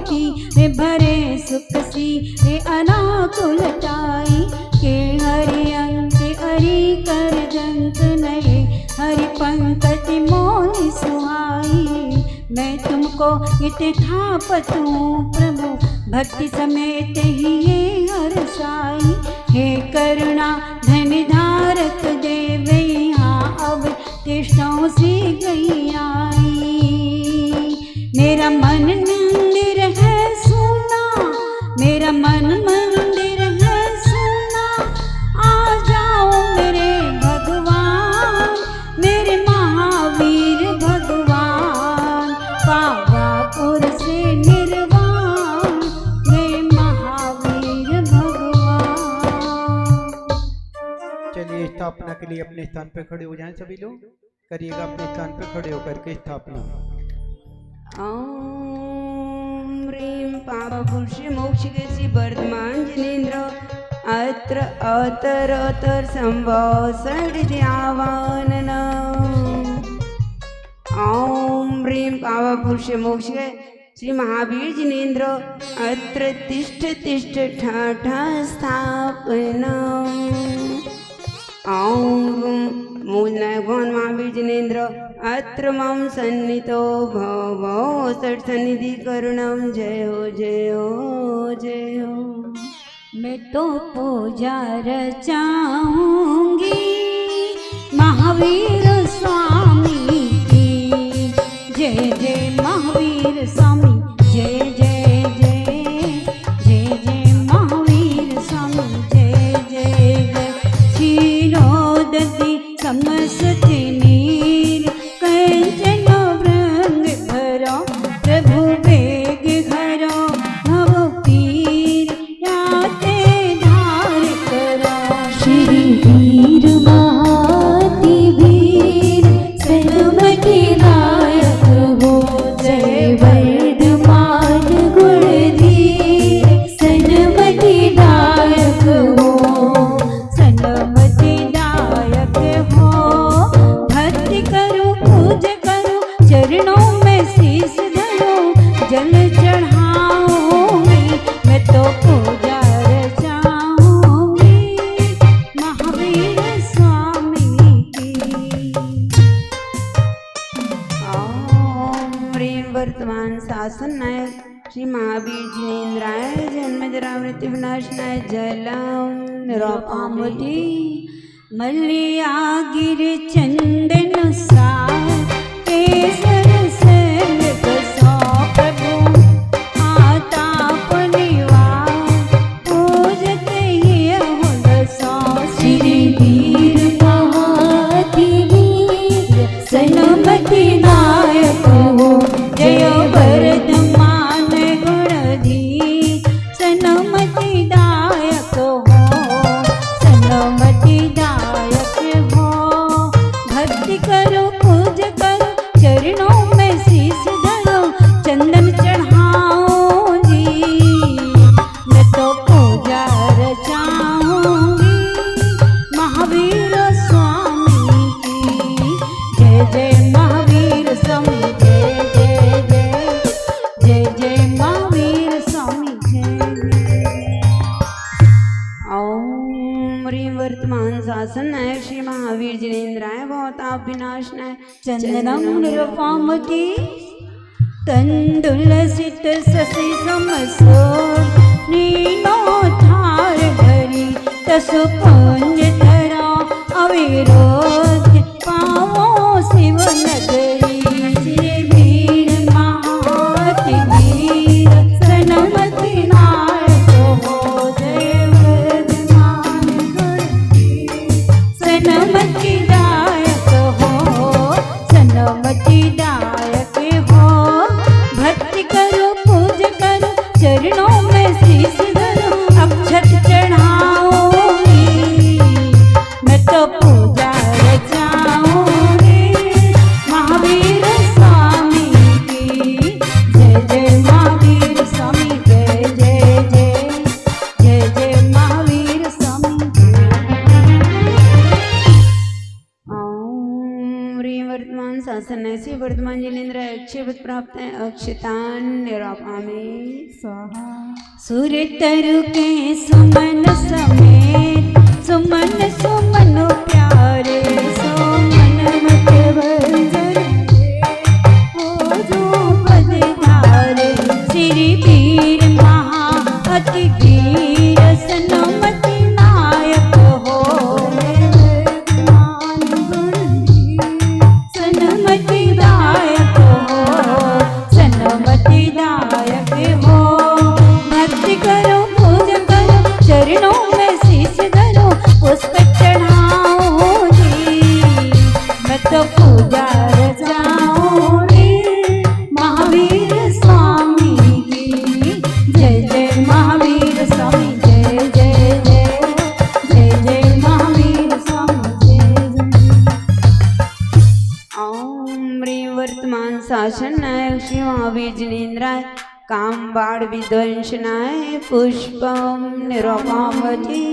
की रे भरे सुख सी रे अनाकुलताई के हरि अंक हरि कर जंत नए हरि पंकज मोहि सुहाई। मैं तुमको इत थापतूं प्रभु भक्ति समेत ही ये हरसाई। हे करुणा धन धारक देव यहाँ अब तिष्ठों सी गई आई। मेरा मन मंदिर है सुना, मेरा मन मंदिर है सुना, आ जाओ मेरे भगवान, मेरे महावीर भगवान। पावापुर से निर्वाण वे महावीर भगवान। चलिए स्थापना के लिए अपने स्थान पे खड़े हो जाएं सभी लोग। करिएगा अपने स्थान पे खड़े होकर के स्थापना। ओम ह्रीं पावपुरुषे मोक्षिके श्री वर्धमान जिनेन्द्र अत्र अतर संवत्सर आवाहन। ओम ह्रीं पावपुरुषे मोक्षिके श्री महावीर जिनेन्द्र अत्र तिष्ठ तिष्ठ ठाठा स्थापना। ओम मूलनायक भगवान महावीर जिनेन्द्र अत्र मम सन्नितो भव सठ सन्निधि करुणम। जय हो जय हो जय हो। मैं तो पूजा रचाऊंगी महावीर स्वामी की। जय जय महावीर स्वामी जय जय जय जय जय महावीर स्वामी जय जय जय। क्षीरोदधि समसति नीर कंचन वृंग भरो प्रभु बेग घरो भव पीर याते धार करो। श्री वीर महाति वीर सन्मति नायक हो। जय वर्धमान गुणधीर सन्मति नायक हो। सन्मति दायक हो भक्ति करो पूज करो चरणों में शीश धरो जल चढ़ाऊंगी मैं तो पूजा रचाऊंगी महावीर स्वामी की। ओम ह्रीं वर्तमान शासन नायक श्री महावीर जिनेन्द्राय जन्म जरा मृत्यु विनाशनाय जलम निरापामति मल्लिया गिर चंदन सार केसर सेन बसो प्रभु आताप निवार पूजत ही हो दसो। श्री वीर महाति वीर सन्मति नायक हो। जय वर्धमान गुणधीर सन्मति दायक हो। सन्मति दायक हो भक्ति करो पूज करो चरणों में शीश धरो चंदन चढ़ाऊंगी मैं तो पूजा रचाऊंगी महावीर स्वामी की। जय जय महावीर स्वामी जय जय जय जय जय महावीर स्वामी जय जय। ओम ह्रीं वर्तमान शासन नायक श्री महावीर जिनेन्द्राय भवताप विनाशनाय चंदनम निरुपमति तंदुलसित शशि समसो नीनो थार भरी तसु पुंज धरा अविरोध पावो शिव नगरी। श्री वीर महाति वीर सन्मति नायक हो। जय वर्धमान गुणधीर सन्मति दायक हो। सन्मति दायक हो भक्ति करो शासन ऐसे वर्तमान जिनेन्द्र अक्षयवत प्राप्त है अक्षतान निरापामी स्वाहा। सुर तरु के सुमन समेत सुमन सुमन प्यारे सुमन मत बंजर ओ जो पद धारे श्री वीर महा अति वीर सनमति नायक हो सनमति दायक हो सनमति दायक हो। भक्ति करो पूजा करो चरणों में शीश धरो पुष्प चढ़ाऊंगी मैं तो पूजा रचाऊंगी महावीर स्वामी की। जय जय महावीर स्वामी जय जय जय जय जय महावीर स्वामी जय जय। ओम ह्रीं वर्तमान शासन नायक श्री महावीर जिनेन्द्राय काम बाण विध्वंसनाय पुष्पम निरूपावती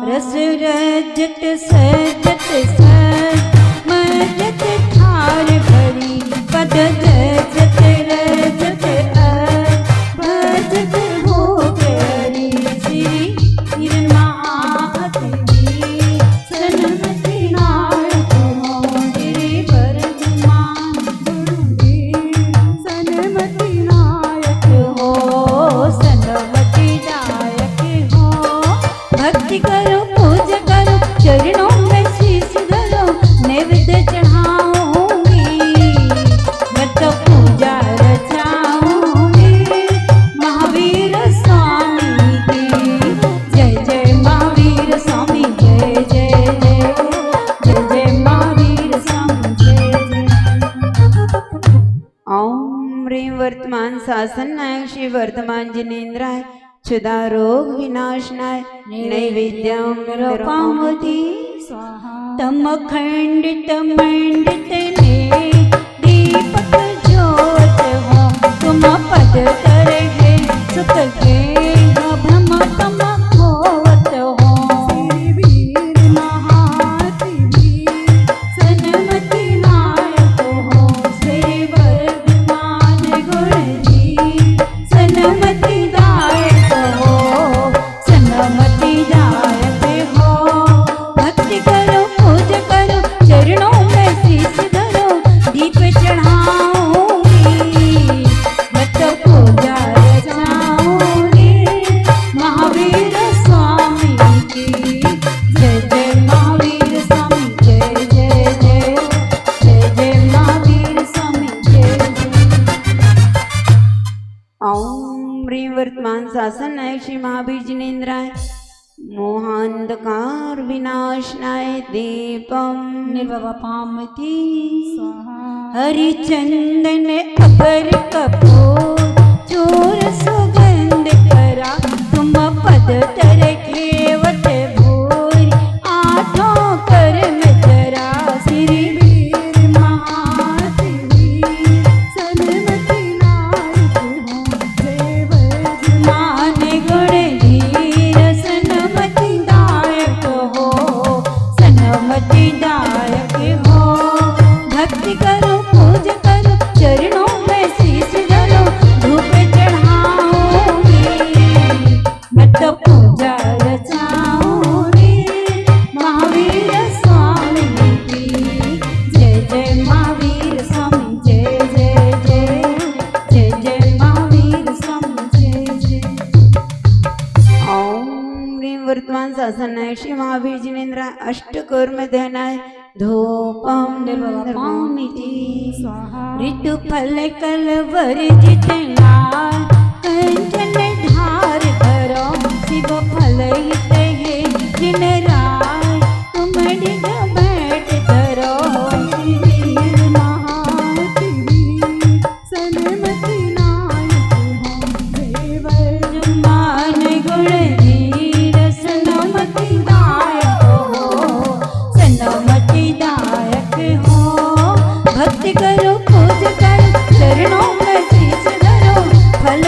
रस रजत सजत सज मजत ठार भरी पद जजत रजत अज भजत भोग हरि श्री महाअति सनमति नायक हो गिरि वर्धमान गुरुवीर सनमति नायक हो सनमति दायक हो। भक्ति करो पूजा करो चरणों में शीश धरो नैवेद्य चढ़ाऊंगी मैं तो पूजा रचाऊंगी महावीर स्वामी की। जय जय महावीर स्वामी जय जय जय जय जय महावीर स्वामी जय जय। ओम ह्रीं वर्तमान शासन नायक श्री वर्तमान जिनेन्द्राय क्षुधा रोग विनाशनाय नैवेद्यम निरूपावती तम खंडित मंडित ने दीपक ज्योत हो तुम पद तरहे सुख के भ्रम तम खोवत हो श्री वीर महाअति वीर सनमति नायक हो श्री वर्धमान गुणधीर सनमति दायक हो सनमति दायक हो। भक्ति करो पूजा करो चरणों में शीश धरो दीप चढ़ाऊंगी मैं तो पूजा रचाऊंगी महावीर स्वामी की। जय जय महावीर स्वामी जय जय जय जय जय महावीर स्वामी जय जय। ओम ह्रीं वर्तमान शासन नायक श्री महावीर जिनेन्द्राय मोहांधकार विनाशनाय दीपम निर्वपामति हरिचंदन अगर कपूर चूर सुगंध करा तुम पद तर खेवत भूरी आठों कर में जरा श्री वीर महाअति वीर सनमति नायक हो जय वर्धमान गुणधीर सनमति दायक हो सनमति दायक हो। भक्ति करो पूजा करो चरणों में शीश धरो धूप चढ़ाऊंगी मैं तो पूजा रचाऊंगी महावीर स्वामी की। जय जय महावीर स्वामी जय जय जय जय जय महावीर स्वामी जय जय। ओम ह्रीं वर्तमान शासन नायक श्री महावीर जिनेन्द्राय अष्टकर्म ध्यानाय धूपम निर्वपामिति ऋतु फल कल वर्जित लाल कंचन धार धरो शिव फल हित है जिन राय तुम डिग बैठ धरो श्री वीर महाअति वीर सनमति नायक हो जय वर्धमान गुणधीर सनमति दायक हो सनमति दायक हो। भक्ति करो पूजा करो चरणों में शीश धरो फल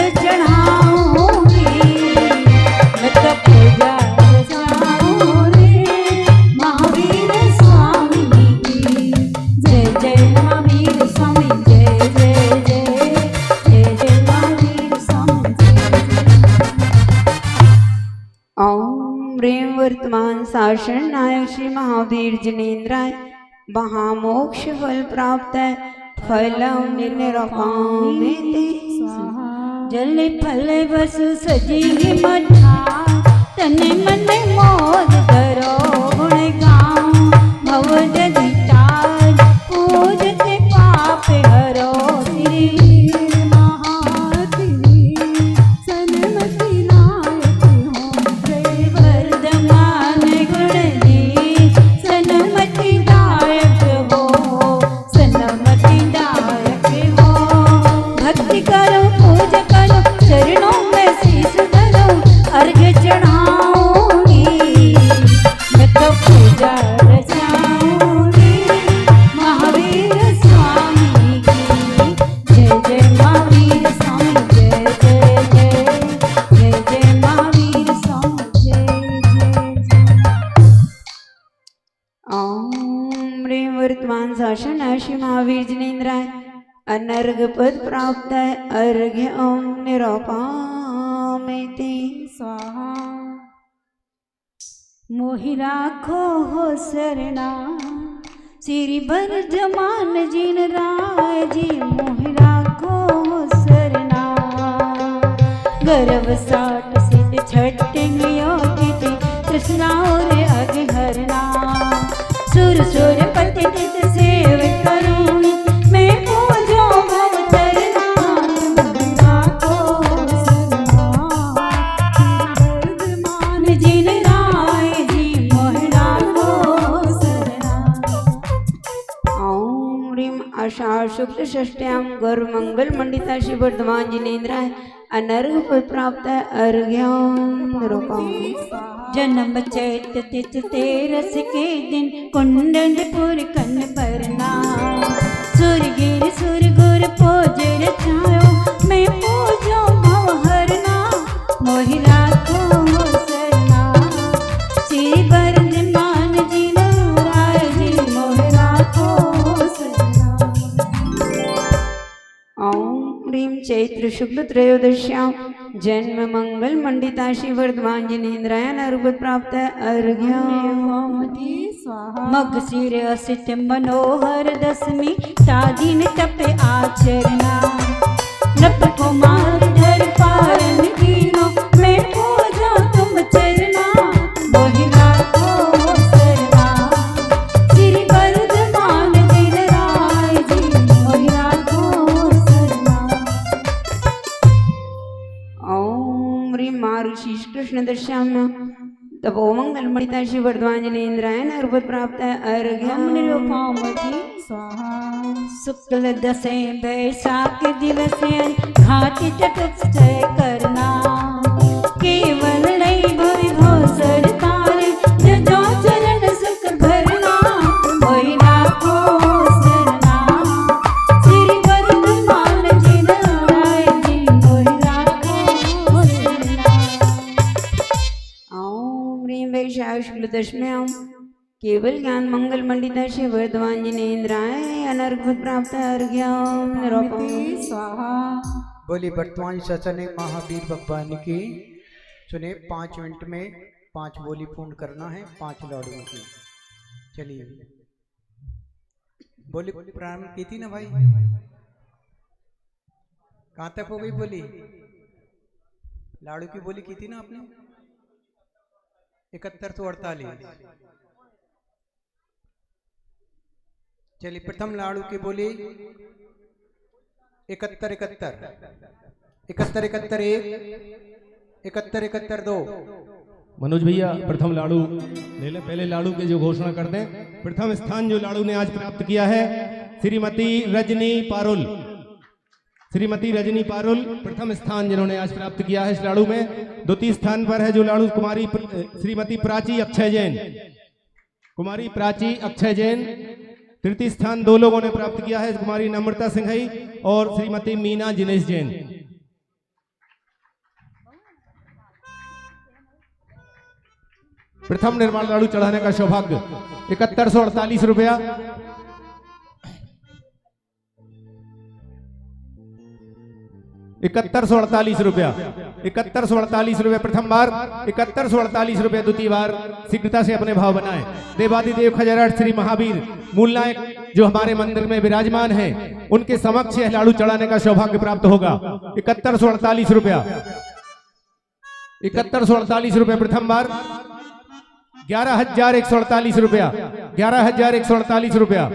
शासन नायक श्री महावीर जिनेन्द्राय महामोक्ष फल प्राप्त है फलम निरकामिति जल फल वसु सजी मठा तने मन मोद करो गुण गाऊं भव जदि तार पूजते पाप हरो श्री महादेव सन्मति नायक हो जय वर्धमान गुण दी सन्मति दायक हो सन्मति दायक हो भक्ति करो पूजा करो चरणों में शीश धरो अर्घ चढ़ाऊंगी मैं तो पूजा रचाऊंगी महावीर स्वामी की जय जय महावीर स्वामी जय जय जय जय जय महावीर स्वामी जय जय जय। ओम ह्रीं वर्तमान शासन श्री महावीर जिनेन्द्राय अनर्घ पद प्राप्त है अर्घ्य ओम निरकामिति स्वाहा मोहि राखो हो सरना श्री बरजमान जिन राय जी मोहि राखो हो सरना गर्व साठ सिद्ध छटियो तिथि तृष्णा और अगहरना सुर सुर पति तित सेव करूं मैं पूजो भव तरना राखो सरना वर्धमान जिन राय जी मोहि राखो सरना। ओम ह्रीं आषाढ़ शुक्ल षष्ट्यां गौर मंगल मंडिता श्री वर्धमान जिनेन्द्राय अनर्घ पद प्राप्त है अर्घ्य ओम निरकामिति जन्म चैत तिथ तेरस के दिन कुंडलपुर कन परना सुरगिर सुरगुर पोजर छायो मैं पूजो भव हरना मोहि राखो हो सरना श्री वर्धमान जी राय जी मोहि राखो हो सरना। ओम ह्रीं चैत्र शुक्ल त्रयोदश्यां जन्म मंगल मंडिता श्री वर्धमान जिनेन्द्राय अनर्घ पद प्राप्त है अर्घ्य मग सिर असित मनोहर दशमी तादिन तप आचरना नप कुमार धर पारन दीनो मैं पूजा तुम चरना मोहि राखो सरना श्री वर्धमान जिन राय जी मोहि राखो सरना। ओम ह्रीं मारुषि कृष्ण दश्याम तपो मंगल मंडिता श्री वर्धमान जिनेन्द्राय अनर्घ पद प्राप्त है अर्घ्य स्वाहा शुक्ल दशे बैसाख दिवस घाटी चतुष्टय करना केवल नहीं भवि भवसर तार जजो चरण सुख भरना मोहि राखो सरना श्री वर्धमान जिन राय जी मोहि राखो सरना। ओम ह्रीं वैशाख शुक्ल दशम्यां केवल ज्ञान मंगल मंडिता श्री वर्धमान जिनेन्द्राय अनर्घ पद प्राप्त है अर्घ्य ओम निरकामिति स्वाहा बोली वर्तमान शासन महावीर भगवान की सुने 5 मिनट में 5 बोली पूर्ण करना है 5 लाडुओं की। चलिए बोली प्रारंभ की थी ना भाई, कहाँ तक हो गई बोली? लाडू की बोली की थी ना आपने 7148। चलिए प्रथम लाडू की बोली 71 71 71 71 1 71 71 2। मनोज भैया प्रथम लाडू ले लें, पहले लाडू के जो घोषणा कर दें। प्रथम स्थान जो लाडू ने आज प्राप्त किया है श्रीमती रजनी पारुल। श्रीमती रजनी पारुल प्रथम स्थान जिन्होंने आज प्राप्त किया है इस लाडू में। द्वितीय स्थान पर है जो लाडू कुमारी श्रीमती प्राची अक्षय जैन, कुमारी प्राची अक्षय जैन। तृतीय स्थान 2 लोगों ने प्राप्त किया है, कुमारी नम्रता सिंघई और श्रीमती मीना जिनेश जैन। प्रथम निर्माण लाडू चढ़ाने का सौभाग्य 7148 रुपया। 7148 रुपया, 7148 रुपया प्रथम बार, 7148 रुपया द्वितीय बार। शीघ्रता से अपने भाव बनाए। देवादिदेव खजराट श्री महावीर मूल नायक जो हमारे मंदिर में विराजमान है, उनके समक्ष यह लाड़ू चढ़ाने का सौभाग्य प्राप्त होगा। 7148 रुपया, 7148 रुपया प्रथम बार, 11148 रुपया, 11148 रुपया,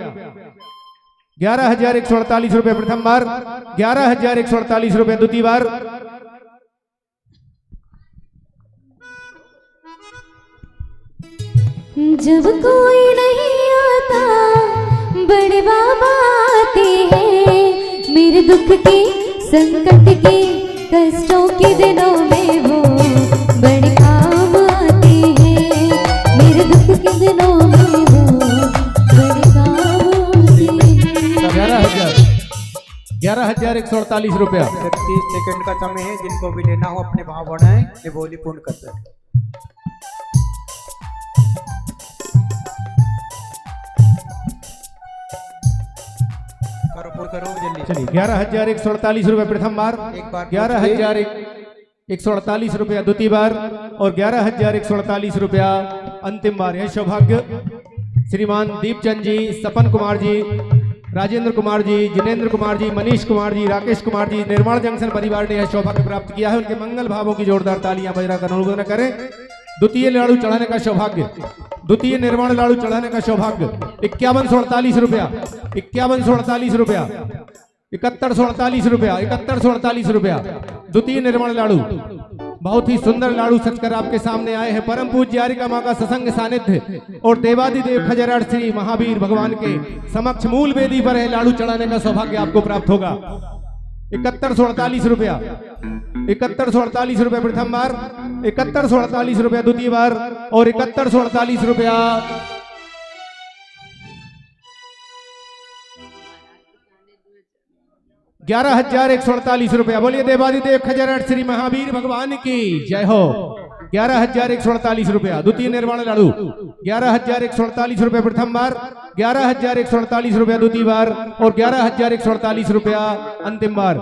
11148 रुपये प्रथम बार, 11148 रुपये द्वितीय बार। जब कोई नहीं आता बड़े बाबा आते हैं, मेरे दुख के संकट के कष्टों के दिनों में वो बड़े काम आते हैं, मेरे दुख के दिनों में वो बड़े काम आते हैं। 11148 रुपया। 30 सेकंड का समय है, जिनको भी लेना हो अपने भाव बढ़ाएं, ये बोली पूर्ण करते हैं। करो जल्दी। चलिए 11148 रुपये प्रथम बार, एक बार 11148 रुपया द्वितीय बार और 11148 रुपया अंतिम बार। यह सौभाग्य श्रीमान दीपचंद जी, सपन कुमार जी, राजेंद्र कुमार जी, जिनेंद्र कुमार जी, मनीष कुमार जी, राकेश कुमार जी, निर्माण जंक्शन परिवार ने यह सौभाग्य प्राप्त किया है। उनके मंगल भावों की जोरदार तालियां बजाकर अनुमोदन करें। द्वितीय लाड़ू चढ़ाने का सौभाग्य, द्वितीय निर्माण लाड़ू चढ़ाने का सौभाग्य 5148 रुपया, 5148 रुपया, 7148 रुपया, 7148 रुपया द्वितीय निर्माण लाड़ू। बहुत ही सुंदर लाड़ू सचकर आपके सामने आए हैं। परम पूज्य आरिका मां का सत्संग सानिध्य और देवादिदेव खजराट श्री महावीर भगवान के समक्ष मूल वेदी पर है लाड़ू चढ़ाने का सौभाग्य आपको प्राप्त होगा। 7148 रुपया, 7148 रुपया प्रथम बार, 7148 रुपया द्वितीय बार और 7148 रुपया ₹11,148। बोलिए देवादिदेव खजराट श्री महावीर भगवान की जय हो। 11,148 रुपया द्वितीय निर्माण लाड़ू, 11,148 रुपया प्रथम बार, 11,148 रुपया द्वितीय बार और 11,148 रुपया अंतिम बार।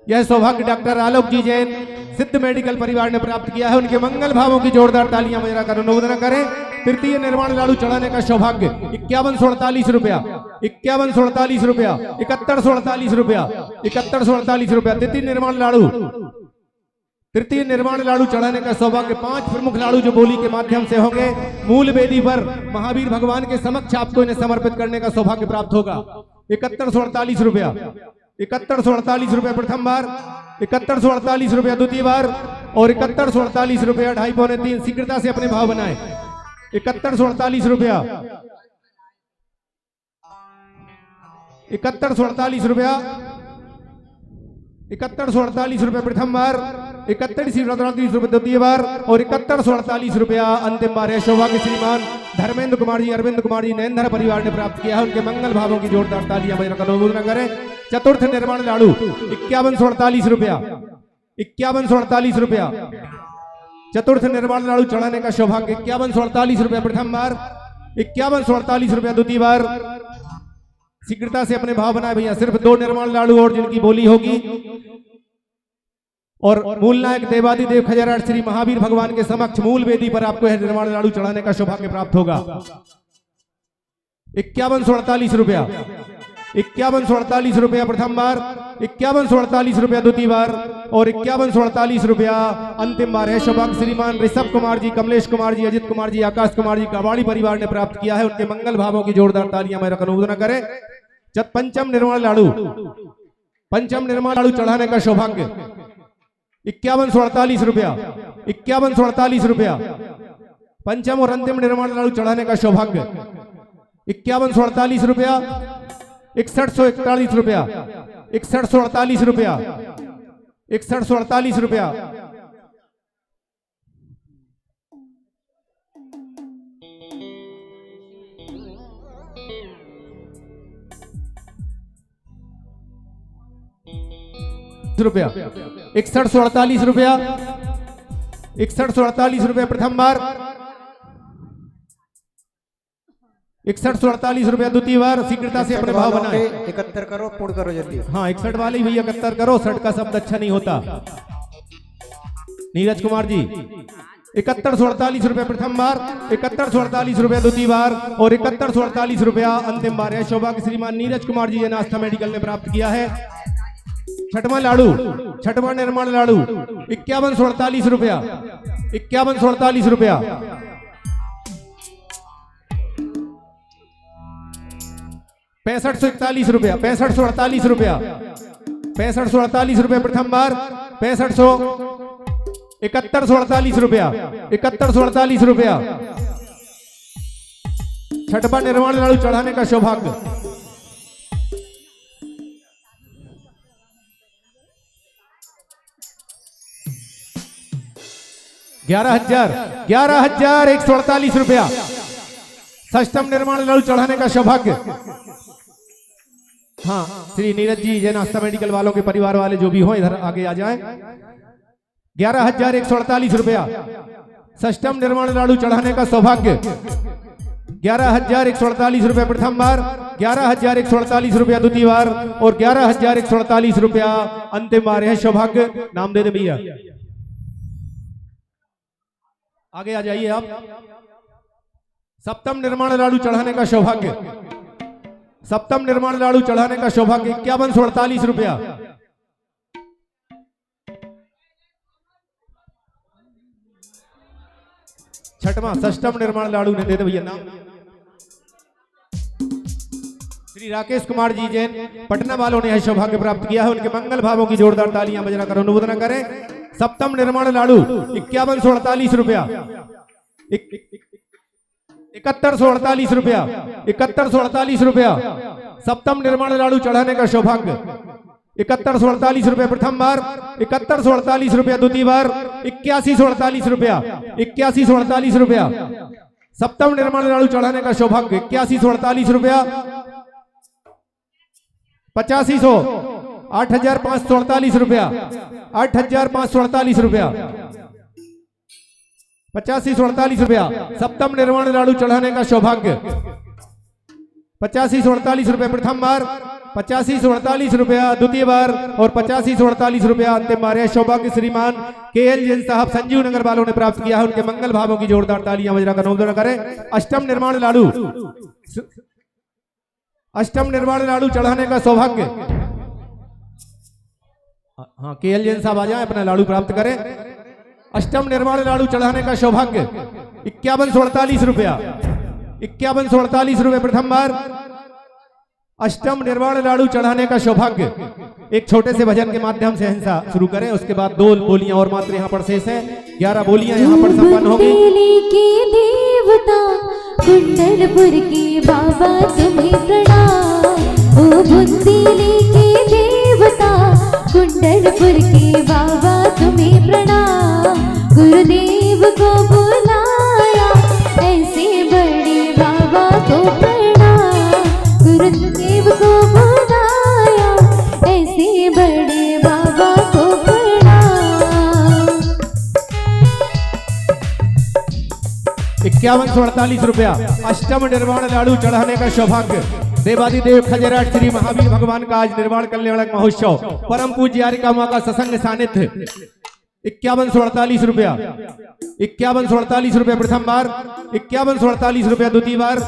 यह सौभाग्य डॉक्टर आलोक जी जैन सिद्ध मेडिकल परिवार ने प्राप्त किया है। उनके मंगल भावों की जोरदार तालियां बजाकर अनुमोदन करें। तृतीय निर्माण लाड़ू चढ़ाने का सौभाग्य 5148 रुपया, 5148 रुपया, 7148 रुपया, 7148 रुपया तृतीय निर्माण लाड़ू। तृतीय निर्माण लाड़ू चढ़ाने का सौभाग्य 5 प्रमुख लाड़ू जो बोली के माध्यम से होंगे मूल वेदी पर महावीर भगवान के समक्ष आपको इन्हें समर्पित करने का सौभाग्य प्राप्त होगा। 7148 रुपया, 7148 रुपया प्रथम बार, 7148 रुपया द्वितीय बार और 7148 रुपया 2.5 पौने 3। शीघ्रता से अपने भाव बनाए। 7148 रुपया, 7148 रुपया, 7148 रुपया प्रथम बार, 7148 रुपया द्वितीय बार और 7148 रुपया अंतिम बार। है सौभाग्य श्रीमान धर्मेंद्र कुमार जी, अरविंद कुमार जी नैनधर परिवार ने प्राप्त किया है। उनके मंगल भावों की जोरदार तालियां बजाकर अनुमोदन करें। चतुर्थ निर्माण लाड़ू 5148 रुपया, 5148 रुपया चतुर्थ निर्माण लाड़ू चढ़ाने का सौभाग्य 5148 रुपया प्रथम बार, 5148 रुपया द्वितीय बार। शीघ्रता से अपने भाव बनाए भैया। सिर्फ 2 निर्माण लाड़ू और जिनकी बोली होगी और मूल नायक देवादिदेव खजराट श्री महावीर भगवान के समक्ष मूल वेदी पर आपको यह निर्माण लाड़ू चढ़ाने का सौभाग्य प्राप्त होगा। 5148 रुपया, 5148 रुपया प्रथम बार, 5148 रुपया द्वितीय बार और 5148 रुपया अंतिम बार। है सौभाग्य श्रीमान ऋषभ कुमार जी, कमलेश कुमार जी, अजित कुमार जी, आकाश कुमार जी कबाड़ी परिवार ने प्राप्त किया है। उनके मंगल भावों की जोरदार तालियां मैं अनुमोदन करें। पंचम निर्माण लाड़ू, पंचम निर्माण लाड़ू चढ़ाने का सौभाग्य 5148 रुपया, 5148 रुपया पंचम और अंतिम निर्माण लाड़ू चढ़ाने का सौभाग्य 5148 रुपया, 6141 रुपया, 6148 रुपया, 6148 रुपया, रुपया 6148 रुपया, 6148 रुपया प्रथम बार, 6148 रुपया द्वितीय बार शीघ्रता से अपने भाव बनाए। 71 करो, पूर्ण करो जल्दी। हाँ 61 वाले ही भैया 71 करो, 60 का शब्द अच्छा नहीं होता। नीरज कुमार जी 7148 रुपया प्रथम बार, 7148 रुपया द्वितीय बार और 7148 रुपया अंतिम बार है। सौभाग्य श्रीमान नीरज कुमार जी ने आस्था मेडिकल ने प्राप्त किया है। छठवां लाड़ू, छठवां निर्माण लाड़ू 5148 रुपया, 5148 रुपया। 6541 रुपया, 6548 रुपया, 6548 रुपया प्रथम बार, 7148 रुपया, 7148 रुपया। छठवां निर्माण लाड़ू चढ़ाने का सौभाग्य। 11,148 रुपया। षष्ठम निर्माण लाड़ू चढ़ाने का सौभाग्य। हाँ श्री नीरज जी जैन आस्था मेडिकल वालों के परिवार वाले जो भी हो इधर आगे आ जाएं। 11,148 रुपया षष्ठम निर्माण लाड़ू चढ़ाने का सौभाग्य। 11,148 रुपया प्रथम बार, 11,148 रुपया द्वितीय बार और 11,148 रुपया अंतिम बार है। सौभाग्य नाम दे दे भैया, आगे आ जाइए आप। सप्तम निर्माण लाड़ू चढ़ाने का सौभाग्य। सप्तम निर्माण लाड़ू चढ़ाने का सौभाग्य 5148 रुपया। छठवां षष्ठम निर्माण लाड़ू ने दे दे भैया नाम। श्री राकेश कुमार जी जैन पटना वालों ने यह सौभाग्य प्राप्त किया है। उनके मंगल भावों की जोरदार तालियां बजना कर अनुमोदन करें। सप्तम निर्माण लाड़ू 5148 रुपया, 7148 रुपया, 7148 रुपया। सप्तम निर्माण लाड़ू चढ़ाने का सौभाग्य। 7148 रुपया प्रथम बार, 7148 रुपया द्वितीय बार, 8148 रुपया, 8148 रुपया। सप्तम निर्माण लाड़ू चढ़ाने का सौभाग्य 8148 रुपया। 8500, 8548 रुपया, 8548 रुपया, 8548 रुपया। सप्तम निर्माण लाड़ू चढ़ाने का सौभाग्य। 8548 रुपया प्रथम बार, 8548 रुपया द्वितीय बार और 8548 रुपया अंतिम बार है। सौभाग्य श्रीमान KL जैन साहब संजीव नगर वालों ने प्राप्त किया है। उनके मंगल भावों की जोरदार तालियां बजा कर अनुमोदन करें। अष्टम निर्माण लाड़ू, अष्टम निर्माण लाड़ू चढ़ाने का सौभाग्य। हाँ KL जैन साहब आ जाए, अपना लाड़ू प्राप्त करें। अष्टम निर्माण लाड़ू चढ़ाने का सौभाग्य 5148 रुपया, 5148 रुपये प्रथम बार। अष्टम निर्वाण लाड़ू चढ़ाने का सौभाग्य। एक छोटे से भजन के माध्यम से हिंसा शुरू करें, उसके बाद 2 बोलियां और मात्र यहाँ पर शेष है। 11 बोलियां यहाँ पर संपन्न होंगी। के देवता कुंडलपुर के बाबा तुम्हें प्रणाम। ओ बुंदेली के देवता कुंडलपुर के बाबा तुम्हें प्रणाम। गुरुदेव को बुलाया ऐसे बड़े बाबा को प्रणाम। गुरुदेव को बुलाया ऐसे बड़े बाबा को प्रणाम। 5148 रुपया अष्टम निर्वाण लाड़ू चढ़ाने का सौभाग्य। देवादिदेव खजराट श्री महावीर भगवान का आज निर्वाण कल्याण महोत्सव, परम पूज्य यारिका मां का सत्संग सानिध्य। 5148 रुपया, 5148 रुपया प्रथम बार, 5148 रुपया द्वितीय बार।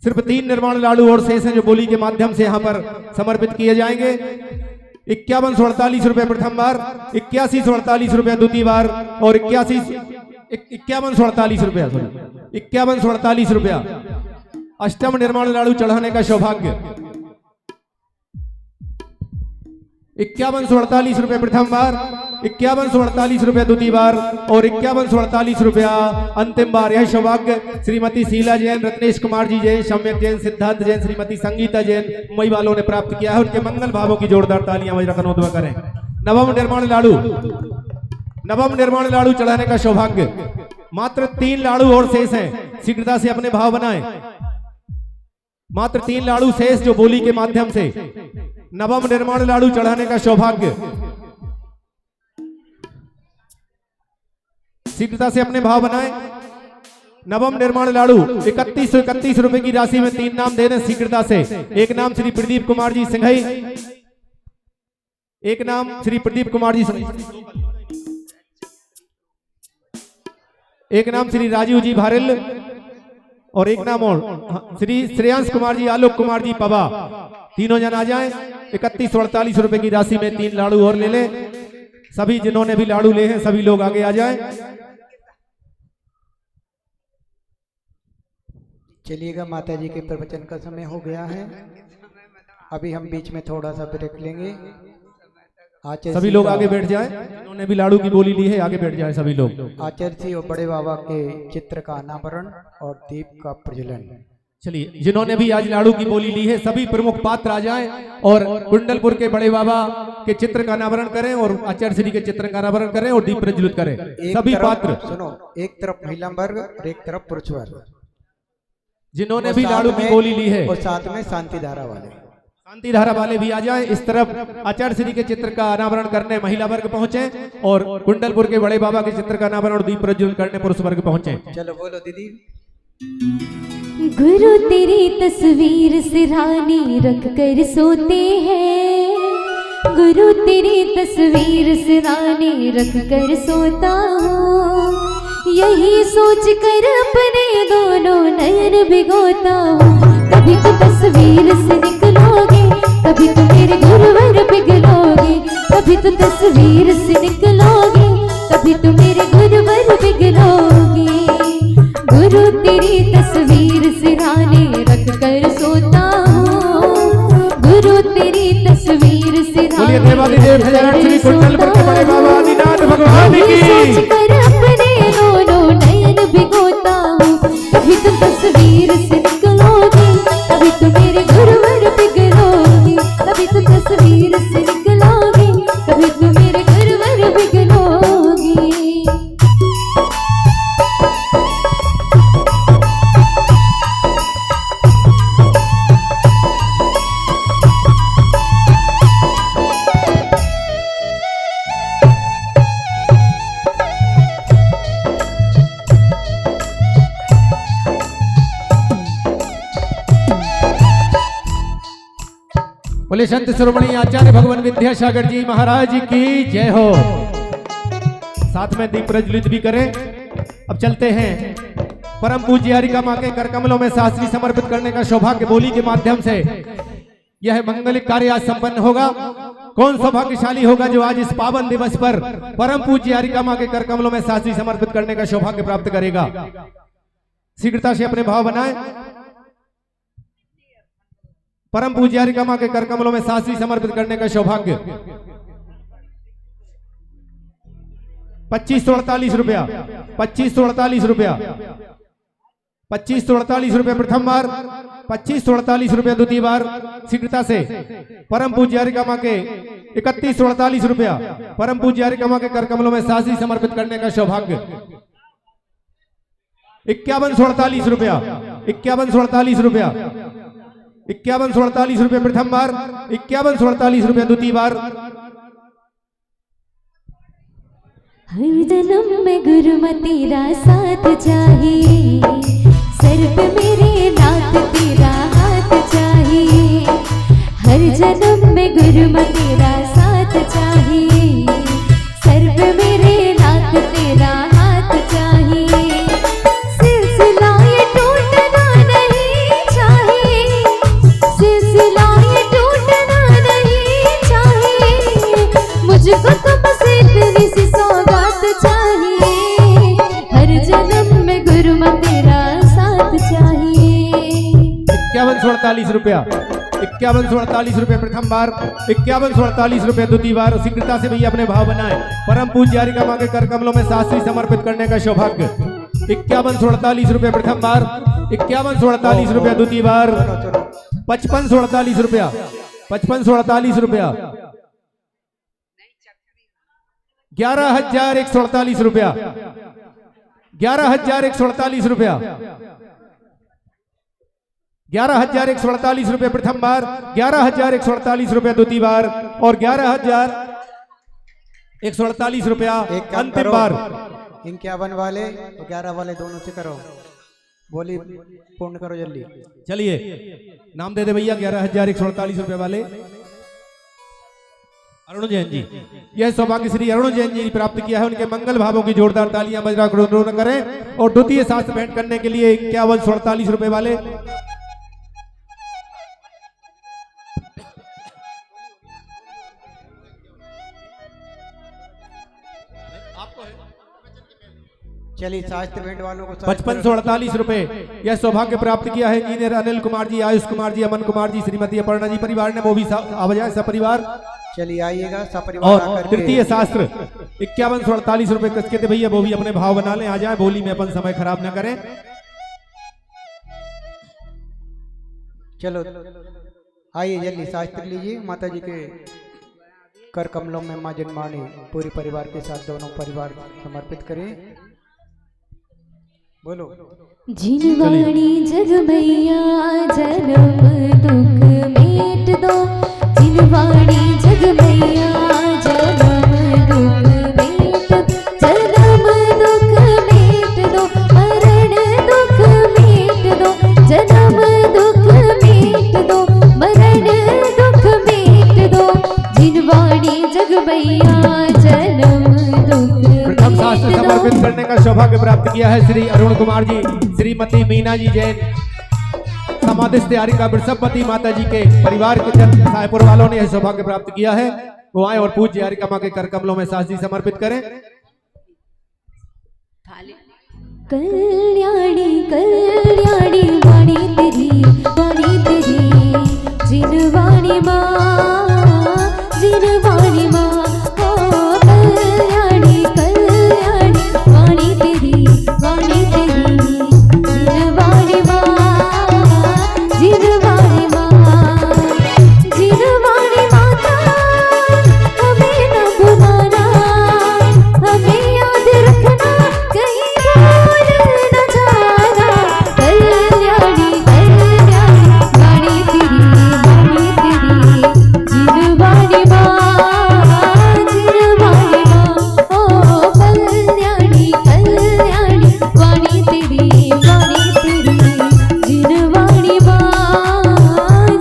सिर्फ 3 निर्माण लाड़ू और शेष हैं जो बोली के माध्यम से यहाँ पर समर्पित किए जाएंगे। 5148 रुपया प्रथम बार, 8148 रुपया द्वितीय बार और 5148 रुपया 5148 रुपया अष्टम निर्माण लाड़ू चढ़ाने का सौभाग्य। 5148 रुपये प्रथम बार, 5148 रुपया द्वितीय बार और 5148 रुपया अंतिम बार। यह सौभाग्य श्रीमती शीला जैन, रत्नेश कुमार जी जैन, सम्यक जैन, सिद्धांत जैन, श्रीमती संगीता जैन मुंबई वालों ने प्राप्त किया है। उनके मंगल भावों की जोरदार तालियां बजाकर अनुमोदन करें। नवम निर्माण लाड़ू, नवम निर्माण लाड़ू चढ़ाने का सौभाग्य। मात्र 3 लाड़ू और शेष हैं, शीघ्रता से अपने भाव बनाएं। मात्र 3 लाड़ू शेष जो बोली के माध्यम से नवम निर्माण लाड़ू चढ़ाने का सौभाग्य। शीघ्रता से अपने भाव बनाएं। नवम निर्माण लाड़ू 3131 रुपए की राशि में 3 नाम दे दें शीघ्रता से। एक नाम श्री प्रदीप कुमार जी सिंघई, एक नाम श्री प्रदीप कुमार जी सिंघई, एक नाम श्री राजीव जी भारिल और एक नाम और श्री श्रेयांश कुमार जी, आलोक कुमार जी पवा। तीनों जन आ जाएं। 3148 रुपए की राशि में 3 लाड़ू और ले लें। सभी जिन्होंने भी लाड़ू ले हैं सभी लोग आगे आ जाएं। चलिएगा, माता जी के प्रवचन का समय हो गया है। अभी हम बीच में थोड़ा सा ब्रेक लेंगे। आचार्य सभी लोग आगे बैठ जाएं। जिन्होंने भी लाड़ू की बोली ली है आगे बैठ जाएं सभी लोग। आचार्य जी और बड़े बाबा के चित्र का अनावरण और दीप का प्रज्वलन। चलिए, जिन्होंने भी आज लाड़ू की बोली ली है सभी प्रमुख पात्र आ जाएं और कुंडलपुर के बड़े बाबा के चित्र का अनावरण करें और आचार्य श्री के चित्र का अनावरण करें और दीप प्रज्वलित करें। सभी पात्र सुनो, एक तरफ महिला वर्ग और एक तरफ पुरुष वर्ग, जिन्होंने भी लाड़ू की बोली ली है, और साथ में शांति धारा वाले, शांति धारा वाले भी आ जाएं। इस तरफ आचार्य श्री के चित्र का अनावरण करने महिला वर्ग पहुंचे और कुंडलपुर के बड़े बाबा के चित्र का अनावरण और दीप प्रज्वलित करने पुरुष वर्ग पहुंचे। चलो बोलो दीदी। गुरु तेरी तस्वीर सिरहाने रख कर सोते हैं, गुरु तेरी तस्वीर सिरहाने रख कर सोता हूँ, यही सोच कर अपने दोनों नयन भिगोता हूँ। कभी तो तस्वीर से निकलोगे, कभी तो मेरे गुरुवर पिघलोगे, कभी तो तस्वीर से निकलोगे, कभी तो मेरे गुरुवर पिघलोगे। गुरु तेरी तस्वीर सिरहाने रख कर सोता हूँ, गुरु तेरी तस्वीर सिरहाने रख कर सोता हूँ, सोच कर अपने दोनों नयन भिगोता हूँ। कभी तो तस्वीर से निकलोगे, कभी तो मेरे गुरुवर पिघलोगे, कभी तो तस्वीर से निकलोगे, कभी तो मेरे गुरुवर पिघलोगे। बोले संत शिरोमणि आचार्य भगवान विद्यासागर जी महाराज की जय हो। साथ में दीप प्रज्वलित भी करें। अब चलते हैं परम पूज्य हरिका मां के कर कमलों में शास्त्री समर्पित करने का सौभाग्य बोली के माध्यम से यह मंगलिक कार्य आज संपन्न होगा। कौन सौभाग्यशाली होगा जो आज इस पावन दिवस पर परम पूज्य हरिका मां के कर कमलों में शास्त्री समर्पित करने का सौभाग्य प्राप्त करेगा। शीघ्रता से अपने भाव बनाएं। परम पूज्य हरिका मां के कर कमलों में शास्त्री समर्पित करने का सौभाग्य 2548 रुपया, 2548 रुपया, 2548 रुपया प्रथम बार, 2548 रुपया द्वितीय बार। शीघ्रता से परम पूज्य हरिका मां के 3148 रुपया परम पूज्य हरिका मां के कर कमलों में शास्त्री समर्पित करने का सौभाग्य 5148 रुपया, 5148 रुपया, 5148 रुपये प्रथम बार, 5148 रुपये द्वितीय बार। हर जन्म में गुरुमत तेरा साथ चाहिए, सर पे मेरे नाथ तेरा हाथ चाहिए। हर जन्म में गुरुमत तेरा साथ चाहिए, सर पे मेरे नाथ तेरा हाथ चाहिए। सिलसिला ये टूटना नहीं चाहिए, सिलसिला ये टूटना नहीं चाहिए। मुझको तुमसे इतनी सी सौगात चाहिए, हर जन्म में गुरुमत तेरा साथ चाहिए। 5148 रुपया, 5148 रुपये प्रथम बार, 5148 रुपये द्वितीय बार। शीघ्रता से भैया अपने भाव बनाए। परम पूज्य हरिका मां के कर कमलों में शास्त्री समर्पित करने का सौभाग्य 5148 रुपये प्रथम बार, 5148 रुपया द्वितीय बार, 5548 रुपया, 5548 रुपया, 11148 रुपया, 11148 रुपया, 11148 रुपये प्रथम बार, 11148 रुपया द्वितीय बार और 11148 रुपया अंतिम बार। 51 वाले और 11 वाले दोनों से करो। बोली पूर्ण करो जल्दी। चलिए नाम दे दे भैया 11,148 रुपए वाले अरुण जैन जी। यह सौभाग्य श्री अरुण जैन जी प्राप्त किया है। उनके मंगल भावों की जोरदार तालियां बजरा करें। और द्वितीय शास्त्र भेंट करने के लिए 51,48 रुपए वाले चलिए शास्त्र भेंट वालों को 5548 रुपए यह सौभाग्य प्राप्त किया है इंजीनियर अनिल कुमार जी, आयुष कुमार जी, अमन कुमार जी, श्रीमती अपर्णा जी परिवार ने। वो भी आवाजाए सपरिवार। चलिए आइएगा सपरिवार। और तृतीय शास्त्र 5148 रुपए कसके थे भैया, वो भी अपने भाव बना लें। आ जाए बोली में अपन समय खराब न करें। चलो आइए जल्दी शास्त्र लीजिए। माता जी के कर कमलों में माँ जन्माणी पूरे परिवार के साथ दोनों परिवार समर्पित करें। बोलो। जिनवाणी जग मैया जन्म दुख मेट दो, जिनवाणी जग मैया जन्म दुख मेट, जन्म दुख मेट दो, मरण दुख मेट दो, जन्म दुख मेट दो, मरण दुख मेट दो, जिनवाणी जग मैया जन्म दुख प्रथम शास्त्र समर्पित करने का सौभाग्य प्राप्त किया है श्री अरुण कुमार जी, श्रीमती मीना जी जैन, समाधिस्थ तैयारी वृषभवती माता जी के परिवार के सायपुर वालों ने यह सौभाग्य प्राप्त किया है। वो आए और पूज्य यारिका मां के कर कमलों में सास जी समर्पित करें। कल्याणी कल्याणी वाणी तेरी जिनवाणी माँ जिनवाणी माँ, ओ कल्याणी कल्याणी वाणी तेरी जिनवाणी माँ जिनवाणी माँ, जिनवाणी माता हमें न भुलाना, हमें याद रखना, कहीं भूल न जाना। कल्याणी कल्याणी वाणी तेरी जिनवाणी माँ जिनवाणी माँ, ओ कल्याणी कल्याणी वाणी तेरी जिनवाणी माँ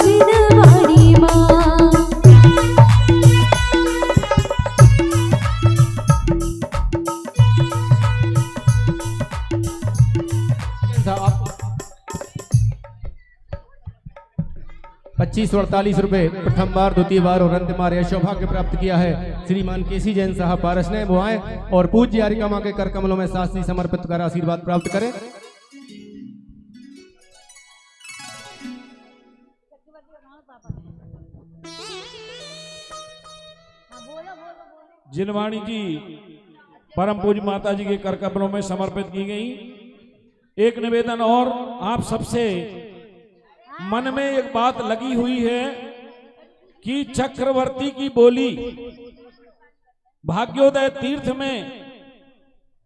जिनवाणी माँ। पच्चीस 48 रुपए प्रथम बार, द्वितीय बार और अंतिम बार यह सौभाग्य प्राप्त किया है श्रीमान केसी जैन साहब पारस ने। वो आए और पूज्य यारिका मां के कर कमलों में सास जी समर्पित कर आशीर्वाद प्राप्त करें। जिनवाणी जी परम पूज्य माता जी के कर कमलों में समर्पित की गई। एक निवेदन और आप सबसे, मन में एक बात लगी हुई है कि चक्रवर्ती की बोली भाग्योदय तीर्थ में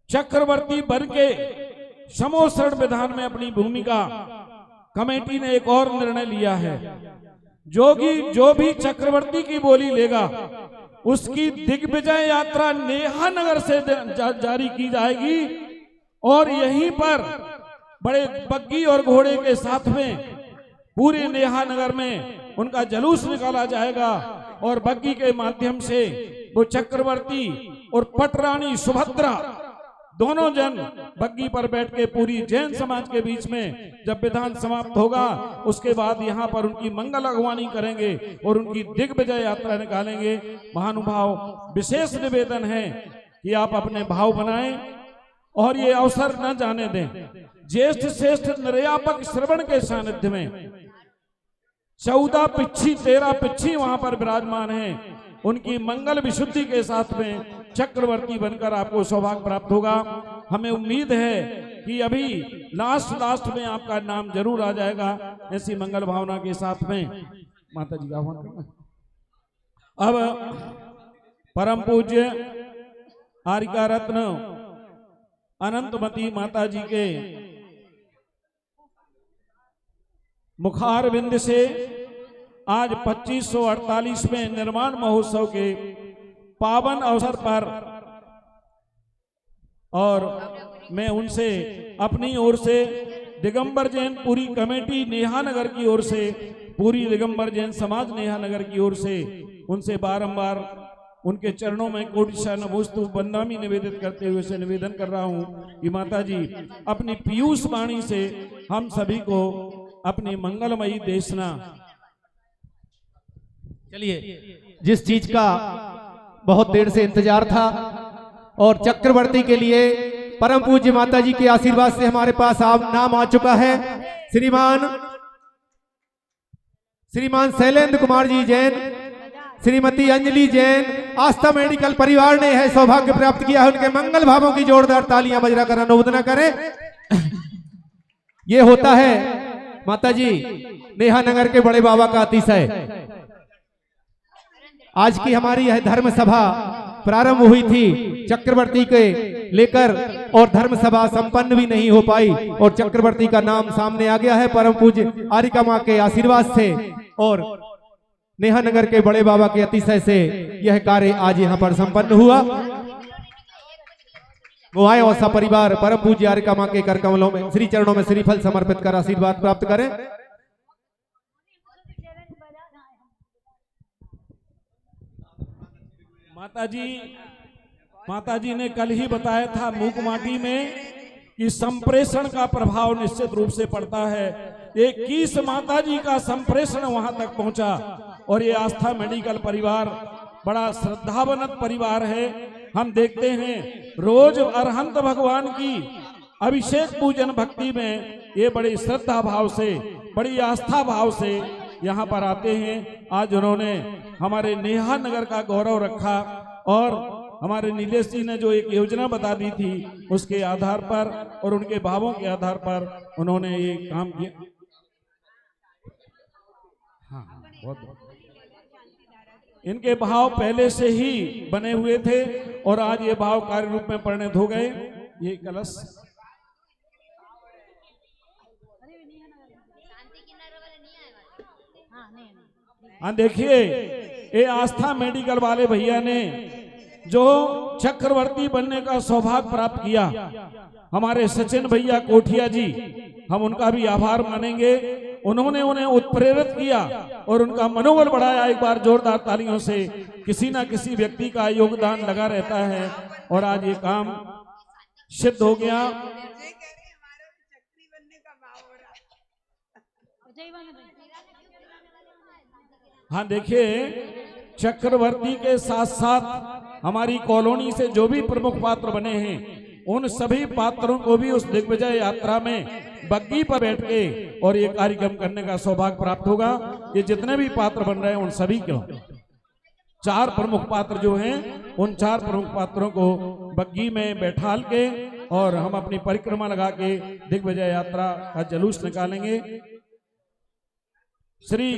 चक्रवर्ती बन के समोसरण विधान में अपनी भूमिका, कमेटी ने एक और निर्णय लिया है। जो भी चक्रवर्ती की बोली लेगा उसकी दिग्विजय यात्रा नेहा नगर से जारी की जाएगी और यहीं पर बड़े बग्गी और घोड़े के साथ में पूरे नेहा नगर में उनका जुलूस निकाला जाएगा और बग्गी के माध्यम से वो चक्रवर्ती और पटरानी सुभद्रा दोनों जन बग्गी पर बैठ के पूरी जैन समाज के बीच में जब विधान समाप्त होगा उसके बाद यहाँ पर उनकी मंगल अगवानी करेंगे और उनकी दिग्विजय यात्रा निकालेंगे। महानुभाव, विशेष निवेदन है कि आप अपने भाव बनाएं और ये अवसर न जाने दें। ज्येष्ठ श्रेष्ठ निर्यापक श्रवण के सानिध्य में 14 पिच्छी 13 पिच्छी वहां पर विराजमान हैं। उनकी मंगल विशुद्धि के साथ में चक्रवर्ती बनकर आपको सौभाग्य प्राप्त होगा। हमें उम्मीद है कि अभी लास्ट में आपका नाम जरूर आ जाएगा। ऐसी मंगल भावना के साथ में माता जी का आह्वान करना। अब परम पूज्य आरिका रत्न अनंतमती माता जी के मुखार बिंद से आज 2548वें निर्माण महोत्सव के पावन अवसर पर और मैं उनसे अपनी ओर से दिगंबर जैन पूरी कमेटी नेहा नगर की ओर से, पूरी दिगंबर जैन समाज नेहा नगर की ओर से उनसे बारंबार उनके चरणों में कोटिशा नमोस्तु बंदामी निवेदित करते हुए से निवेदन कर रहा हूं कि माता जी अपनी पीयूष वाणी से हम सभी को अपनी मंगलमयी देशना। चलिए, जिस चीज का बहुत देर से इंतजार था और चक्रवर्ती के लिए परम पूज्य माता जी के आशीर्वाद से हमारे पास नाम आ चुका है। श्रीमान शैलेंद्र कुमार जी जैन, श्रीमती अंजलि जैन, आस्था मेडिकल परिवार ने यह सौभाग्य प्राप्त किया है। उनके मंगल भावों की जोरदार तालियां बजा कर अनुमोदना करें। ये होता है माता जी नेहा नगर के बड़े बाबा का अतिशय। आज की हमारी यह धर्म सभा प्रारंभ हुई थी चक्रवर्ती के लेकर और धर्म सभा संपन्न भी नहीं हो पाई और चक्रवर्ती का नाम सामने आ गया है परम पूज्य आरिका मां के आशीर्वाद से और नेहा नगर के बड़े बाबा के अतिशय से यह कार्य आज यहाँ पर संपन्न हुआ। वो आए और सपरिवार परम पूज्य आरिका मां के कर कमलों में श्री चरणों में श्रीफल समर्पित कर आशीर्वाद प्राप्त करें। माता जी ने कल ही बताया था मूक माटी में कि संप्रेषण का प्रभाव निश्चित रूप से पड़ता है। 21 माता जी का संप्रेषण वहां तक पहुंचा और ये आस्था मेडिकल परिवार बड़ा श्रद्धावनत परिवार है। हम देखते हैं रोज अरहंत भगवान की अभिषेक पूजन भक्ति में ये बड़ी श्रद्धा भाव से, बड़ी आस्था भाव से यहाँ पर आते हैं। आज उन्होंने हमारे नेहा नगर का गौरव रखा और हमारे नीलेश जी ने जो एक योजना बता दी थी उसके आधार पर और उनके भावों के आधार पर उन्होंने ये काम किया। हाँ, बहुत इनके भाव पहले से ही बने हुए थे और आज ये भाव कार्य रूप में परिणत हो गए। ये कलश हाँ देखिए, ये आस्था मेडिकल वाले भैया ने जो चक्रवर्ती बनने का सौभाग्य प्राप्त किया, हमारे सचिन भैया कोठिया जी, हम उनका भी आभार मानेंगे। उन्होंने उन्हें उत्प्रेरित किया और उनका मनोबल बढ़ाया। एक बार जोरदार तालियों से किसी ना किसी व्यक्ति का योगदान लगा रहता है और आज ये काम सिद्ध हो गया। हाँ देखिए, चक्रवर्ती के साथ साथ हमारी कॉलोनी से जो भी प्रमुख पात्र बने हैं उन सभी पात्रों को भी उस दिग्विजय यात्रा में बग्गी पर बैठ के और ये कार्यक्रम करने का सौभाग्य प्राप्त होगा। ये जितने भी पात्र बन रहे हैं उन सभी को, 4 प्रमुख पात्र जो हैं उन 4 प्रमुख पात्रों को बग्गी में बैठाल के और हम अपनी परिक्रमा लगा के दिग्विजय यात्रा का जुलूस निकालेंगे। श्री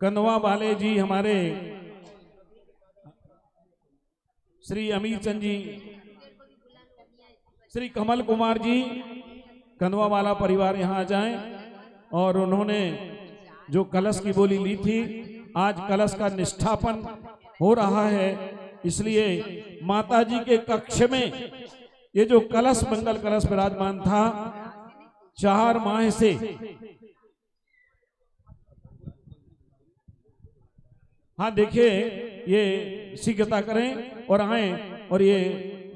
कंदवा वाले जी, हमारे श्री अमीर चंद जी, श्री कमल कुमार जी, कंदवा वाला परिवार यहाँ आ जाएं और उन्होंने जो कलश की बोली ली थी, आज कलश का निष्ठापन हो रहा है। इसलिए माता जी के कक्ष में ये जो कलश, मंगल कलश विराजमान था 4 माह से, हाँ देखिए, ये शीघ्रता करें और आए और ये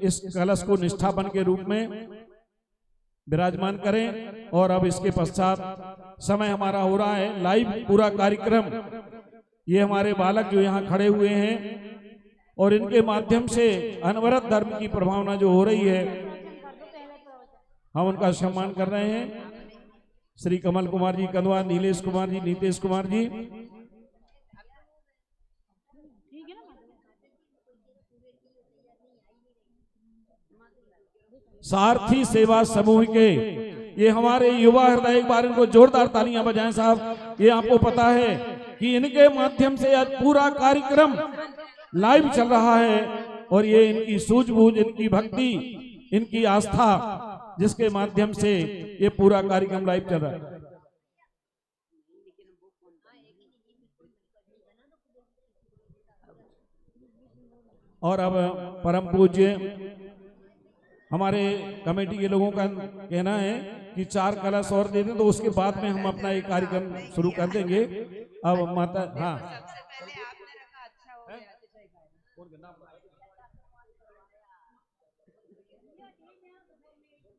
इस कलश को निष्ठापन के रूप में विराजमान करें। और अब इसके पश्चात समय हमारा हो रहा है लाइव पूरा कार्यक्रम। ये हमारे बालक जो यहाँ खड़े हुए हैं और इनके माध्यम से अनवरत धर्म की प्रभावना जो हो रही है, हम उनका सम्मान कर रहे हैं। श्री कमल कुमार जी कंदवा, नीलेश कुमार जी, नीतेश कुमार जी, सारथी सेवा समूह के ये हमारे युवा हृदय, एक बार इनको जोरदार तालियां बजाएं साहब। ये आपको पता है कि इनके माध्यम से आज पूरा कार्यक्रम लाइव चल रहा है और ये इनकी सूझबूझ, इनकी भक्ति, इनकी आस्था, जिसके माध्यम से ये पूरा कार्यक्रम लाइव चल रहा है। और अब परम पूज्य हमारे कमेटी के लोगों का कहना है कि 4 कलश और दे दें, तो उसके बाद में हम अपना एक कार्यक्रम शुरू कर देंगे। अब माता, हाँ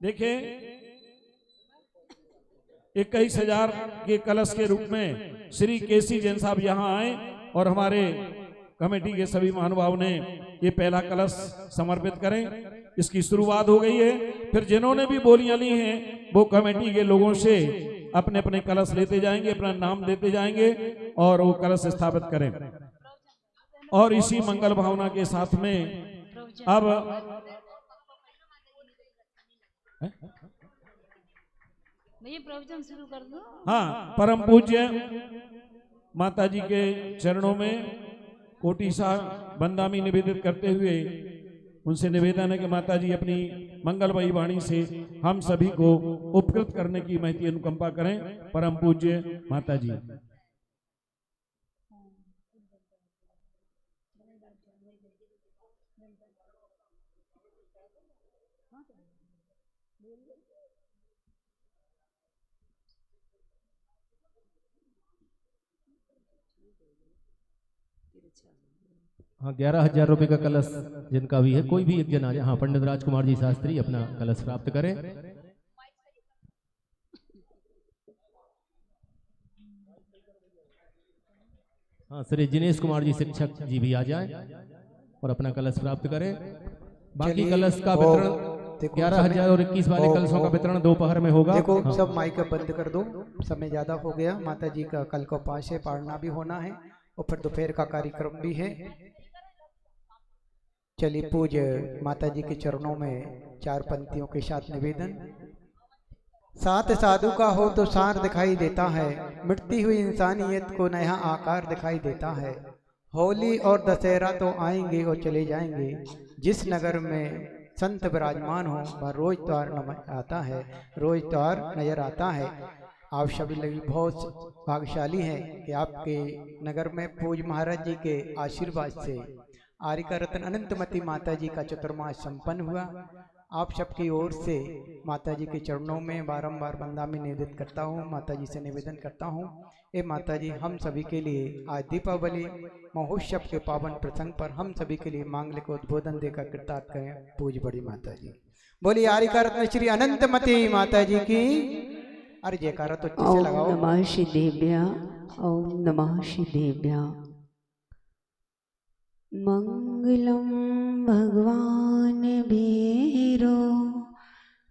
देखिए 21,000 के कलश के रूप में श्री केसी जैन साहब यहाँ आए और हमारे कमेटी के सभी महानुभाव ने ये पहला कलश समर्पित करें। इसकी शुरुआत हो गई है। फिर जिन्होंने भी बोलियां ली हैं वो कमेटी के लोगों से अपने अपने कलश लेते जाएंगे, अपना नाम देते जाएंगे और वो कलश स्थापित करें। और इसी मंगल भावना के साथ में अब भैया प्रवचन शुरू कर दो। हाँ, परम पूज्य माता जी के चरणों में कोटि सा बंदामी निवेदित करते हुए उनसे निवेदन है कि माता जी अपनी मंगलमयी वाणी से हम सभी को उपकृत करने की महती अनुकंपा करें। परम पूज्य माता जी। हाँ, 11,000 रुपए का कलश जिनका भी है, कोई भी एक जन आ जाए। हाँ, पंडित राजकुमार जी शास्त्री अपना कलश प्राप्त करें। हाँ, श्री जिनेश कुमार जी शिक्षक जी भी आ जाएं और अपना कलश प्राप्त करें। बाकी कलश का वितरण 11,000 और 21 वाले कलशों का वितरण दोपहर में होगा। देखो हाँ। सब माइक बंद कर दो, समय ज्यादा हो गया। माता जी का कल को 5 से पढ़ना भी होना है और फिर दोपहर का कार्यक्रम भी है। चलिए पूज्य माता जी के चरणों में 4 पंक्तियों के साथ निवेदन। साथ साधु का हो तो सार दिखाई देता है, मिटती हुई इंसानियत को नया आकार दिखाई देता है। होली और दशहरा तो आएंगे और चले जाएंगे, जिस नगर में संत विराजमान हो वह रोज त्योहार आता है, रोज त्योहार नजर आता है। आप सभी लोग बहुत भाग्यशाली हैं कि आपके नगर में पूज्य महाराज जी के आशीर्वाद से आरिका रत्न अनंतमती माता जी का चतुर्मास संपन्न हुआ। आप सबकी ओर से माता जी के चरणों में बारंबार बंदामी निवेदित करता हूँ, माता जी से निवेदन करता हूँ। ए माता जी, हम सभी के लिए आज दीपावली महोत्सव के पावन प्रसंग पर हम सभी के लिए मांगलिक उद्बोधन देकर कृतार्थ करें। पूज्य बड़ी माता जी बोली आरिका रत्न श्री अनंतमती माता जी की। अरे जयकारा तो अच्छे से लगाओ। ओम नमः शिदेभ्या, ओम नमः शिदेभ्या। मंगलम भगवान भैरो,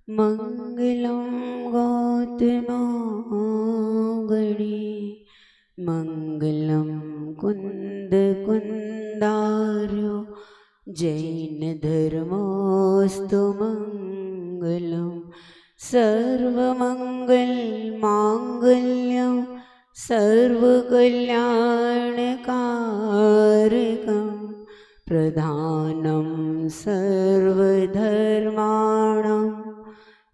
मंगलम गौतम गणी, मंगलम कुंद कुंदार्यो, जैन धर्मोस्तु मंगलम। सर्वमंगल मांगल्यम सर्वकल्याणकारकं, प्रधानं सर्वधर्माणां,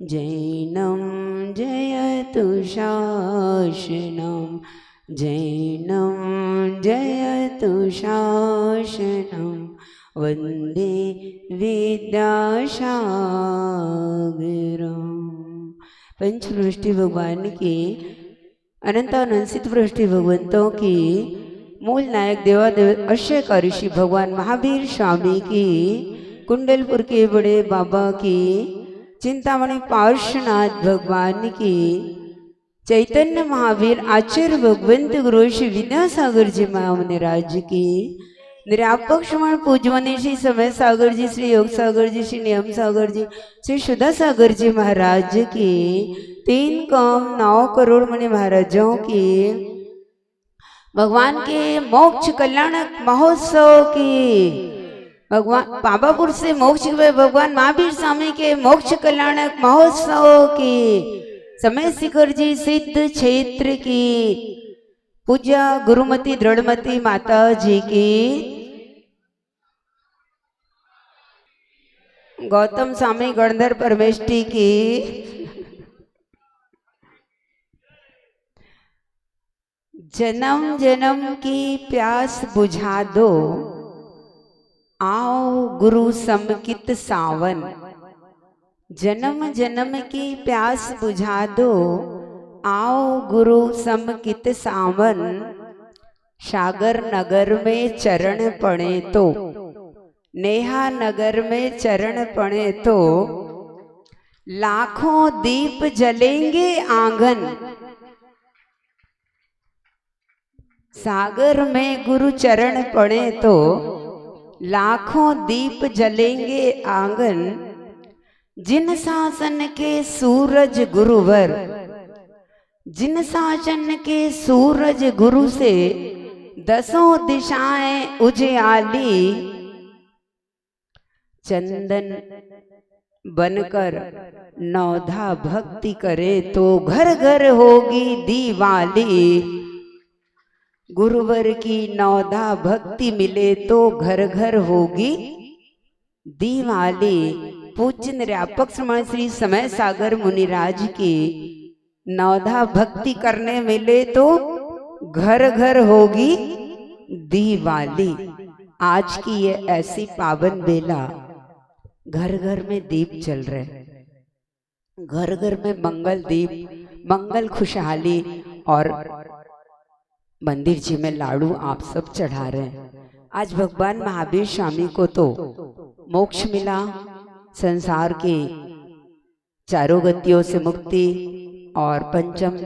जैनं जयतु शासनं, जैनं जयतु शासनं। वंदे विद्यासागरं। पंचवृष्टि भगवान की अनंतानंद सिद्धवृष्टि भगवंतों की, मूल नायक देवादेव अश्वकार ऋषि भगवान महावीर स्वामी की, कुंडलपुर के बड़े बाबा की, चिंतामणि पार्श्वनाथ भगवान की, चैतन्य महावीर आचार्य भगवंत गुरु श्री विद्यासागर जी महाराज की, निरापक श्रमण पूजवनी श्री समय सागर जी, श्री योग सागर जी, श्री नियम सागर जी, श्री शुदा सागर जी महाराज की, 3 कौम 9 करोड़ मणि महाराजों की, भगवान के मोक्ष कल्याणक महोत्सव की, भगवान पावापुर से मोक्ष हुए भगवान महावीर स्वामी के मोक्ष कल्याणक महोत्सव की, समय शिखर जी सिद्ध क्षेत्र की, पूज्या गुरुमती दृढ़मती माता जी की, गौतम स्वामी गणधर परमेष्टि की, जन्म जन्म की प्यास बुझा दो, आओ गुरु समकित सावन, जन्म जन्म की प्यास बुझा दो, आओ गुरु समकित सावन, सागर नगर में चरण पड़े तो, नेहा नगर में चरण पड़े तो, लाखों दीप जलेंगे आंगन। सागर में गुरु चरण पड़े तो लाखों दीप जलेंगे आंगन। जिन शासन के सूरज गुरुवर, जिन शासन के सूरज गुरु से दसों दिशाएं उजियाली, चंदन बनकर नौधा भक्ति करे तो घर घर होगी दिवाली। गुरुवर की नौधा भक्ति मिले तो घर घर होगी दिवाली। पूज्य निर्यापक श्रमण श्री समय सागर मुनिराज की नौधा भक्ति करने मिले तो घर घर होगी दिवाली। आज की ये ऐसी पावन बेला, घर घर में दीप जल रहे, घर घर में मंगल दीप, मंगल खुशहाली, और मंदिर जी में लाडू आप सब चढ़ा रहे हैं। आज भगवान महावीर स्वामी को तो मोक्ष मिला, संसार के चारों गतियों से मुक्ति, और पंचम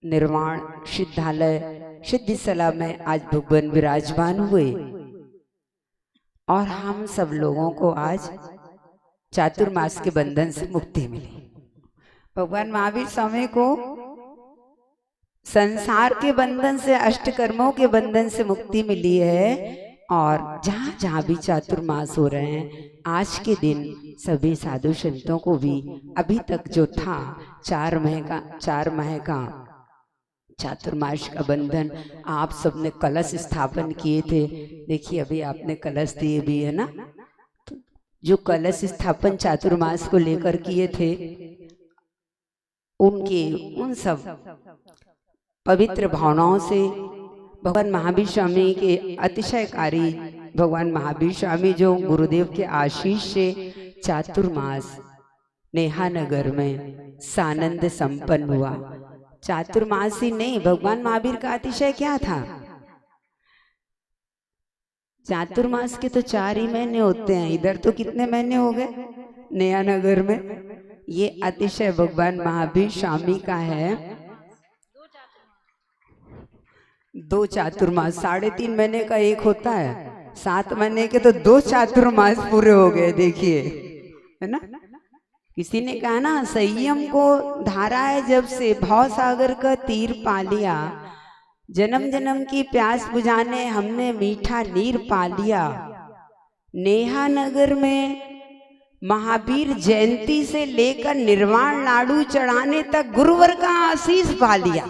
निर्वाण सिद्धालय सिद्धिसला में आज भगवान विराजमान हुए। और हम सब लोगों को आज चातुर्मास के बंधन से मुक्ति मिली। भगवान महावीर स्वामी को संसार के बंधन से, अष्टकर्मों के बंधन से मुक्ति मिली है। और जहाँ जहाँ भी चातुर्मास हो रहे हैं, आज के दिन सभी साधु संतों को भी अभी तक जो था 4 माह का चातुर्मास का बंधन, आप सबने कलश स्थापन किए थे। देखिए अभी आपने कलश दिए भी है ना, तो जो कलश स्थापन चातुर्मास को लेकर किए थे, उन सब पवित्र भावनाओं से भगवान महावीर स्वामी के अतिशयकारी, भगवान महावीर स्वामी जो गुरुदेव के आशीष से चातुर्मास नेहा नगर में सानंद संपन्न हुआ। चातुर्मास ही नहीं, भगवान महावीर का अतिशय क्या था? चातुर्मास के तो 4 ही महीने होते हैं, इधर तो कितने महीने हो गए नेहा नगर में। ये अतिशय भगवान महावीर स्वामी का है। 2 चातुर्मास, 3.5 महीने का एक होता है, 7 महीने के तो 2 चातुर्मास पूरे हो गए। देखिए है ना, किसी ने कहा ना, संयम को धारा है जब से भव सागर का तीर पा लिया, जन्म जन्म की प्यास बुझाने हमने मीठा नीर पा लिया। नेहा नगर में महावीर जयंती से लेकर निर्वाण लाडू चढ़ाने तक गुरुवर का आशीष पा लिया।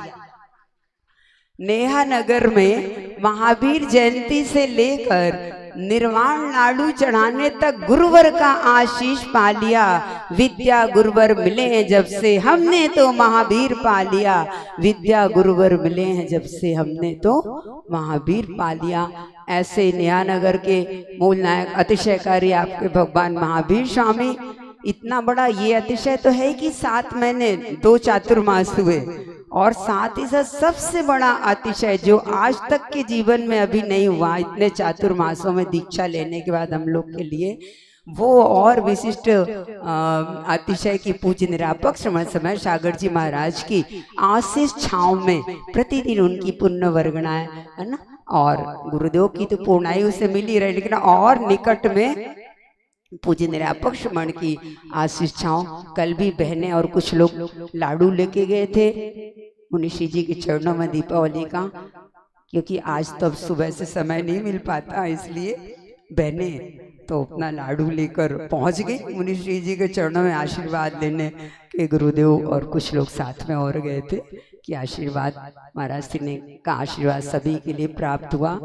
नेहा नगर में महावीर जयंती से लेकर निर्वाण लाडू चढ़ाने तक गुरुवर का आशीष पा लिया। विद्या गुरुवर मिले हैं जब से हमने तो महावीर पा लिया। विद्या गुरुवर मिले हैं जब से हमने तो महावीर पा लिया। ऐसे नेहा नगर के मूल नायक अतिशयकारी आपके भगवान महावीर स्वामी, इतना बड़ा ये अतिशय तो है कि 7 महीने 2 चातुर्मास हुए, और साथ ही साथ सबसे बड़ा अतिशय जो आज तक के जीवन में अभी नहीं हुआ, इतने चातुर्मासों में दीक्षा लेने के बाद हम लोग के लिए, वो और विशिष्ट अतिशय की पूज्य निरापक श्रमण समय सागर जी महाराज की आशीष छांव में प्रतिदिन उनकी पुण्य वर्गणाएं है ना, और गुरुदेव की तो पूर्णायु से मिल ही रही, लेकिन और निकट में पूज्य निरापक श्रमण की आशीष छांव। कल भी बहनें और कुछ लोग लाडू लेके गए थे मुनिषी जी के चरणों में दीपावली का, क्योंकि आज तो अब सुबह से समय नहीं मिल पाता, इसलिए बहनें तो अपना लाडू लेकर पहुंच गई मुनिषी जी के चरणों में आशीर्वाद लेने के। गुरुदेव और कुछ लोग साथ में और गए थे कि आशीर्वाद महाराज श्री ने का आशीर्वाद सभी के लिए प्राप्त हुआ।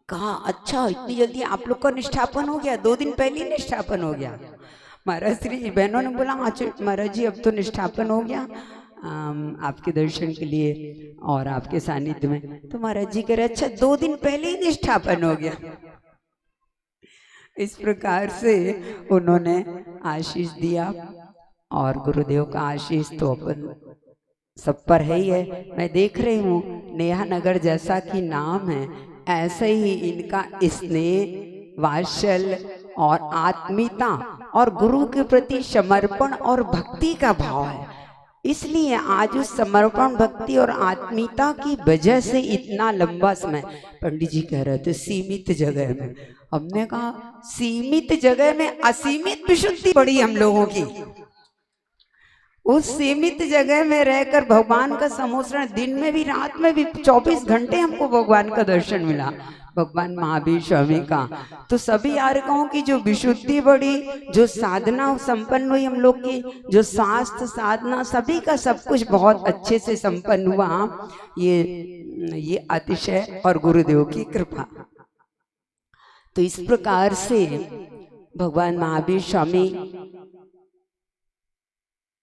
कहा अच्छा इतनी जल्दी आप लोग का निष्ठापन हो गया, 2 दिन पहले ही निष्ठापन हो गया। महाराज श्री बहनों ने बोला महाराज जी अब तो निष्ठापन हो गया आपके दर्शन के लिए और आपके सानिध्य में। तो महाराज जी कह रहे अच्छा 2 दिन पहले ही निष्ठापन हो गया। इस प्रकार से उन्होंने आशीष दिया। और गुरुदेव का आशीष तो अपन सब पर है ही है। मैं देख रही हूँ नेहा नगर जैसा कि नाम है, ऐसे ही इनका स्नेह, वात्सल्य और आत्मीयता और गुरु के प्रति समर्पण और भक्ति का भाव है। इसलिए आज उस समर्पण, भक्ति और आत्मीयता की वजह से इतना लंबा समय, पंडित जी कह रहे थे सीमित जगह में, हमने कहा सीमित जगह में असीमित विशुद्धि बढ़ी हम लोगों की। उस सीमित जगह में रहकर भगवान का सम्मोहन, दिन में भी रात में भी 24 घंटे हमको भगवान का दर्शन मिला, भगवान महावीर स्वामी का। तो सभी आर्कों की जो विशुद्धि बढ़ी, जो साधना संपन्न हुई हम लोग की, जो शास्त्र साधना सभी का सब कुछ बहुत अच्छे से संपन्न हुआ, ये अतिशय और गुरुदेव की कृपा। तो इस प्रकार से भगवान महावीर स्वामी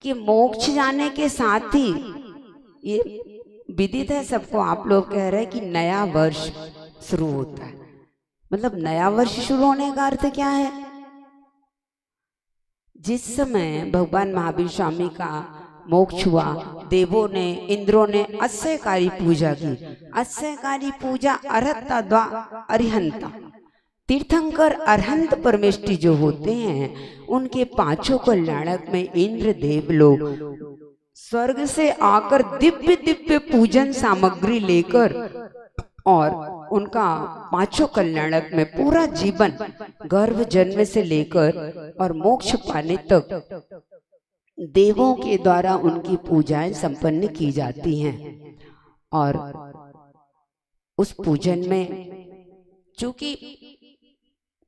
कि मोक्ष जाने के साथ ही ये विदित है सबको, आप लोग कह रहे हैं कि नया वर्ष शुरू होता है। मतलब नया वर्ष शुरू होने का अर्थ क्या है? जिस समय भगवान महावीर स्वामी का मोक्ष हुआ, देवों ने, इंद्रों ने अस्यकारी पूजा की। अस्यकारी पूजा अरहता द्वा अरिहंता, तीर्थंकर अरहंत परमेष्टि जो होते हैं, उनके पांचों कल्याणक में इंद्र देव लोग स्वर्ग से आकर दिव्य दिव्य पूजन सामग्री लेकर और उनका पांचों कल्याणक में पूरा जीवन गर्भ जन्म से लेकर और मोक्ष पाने तक देवों के द्वारा उनकी पूजाएं संपन्न की जाती हैं। और उस पूजन में चूंकि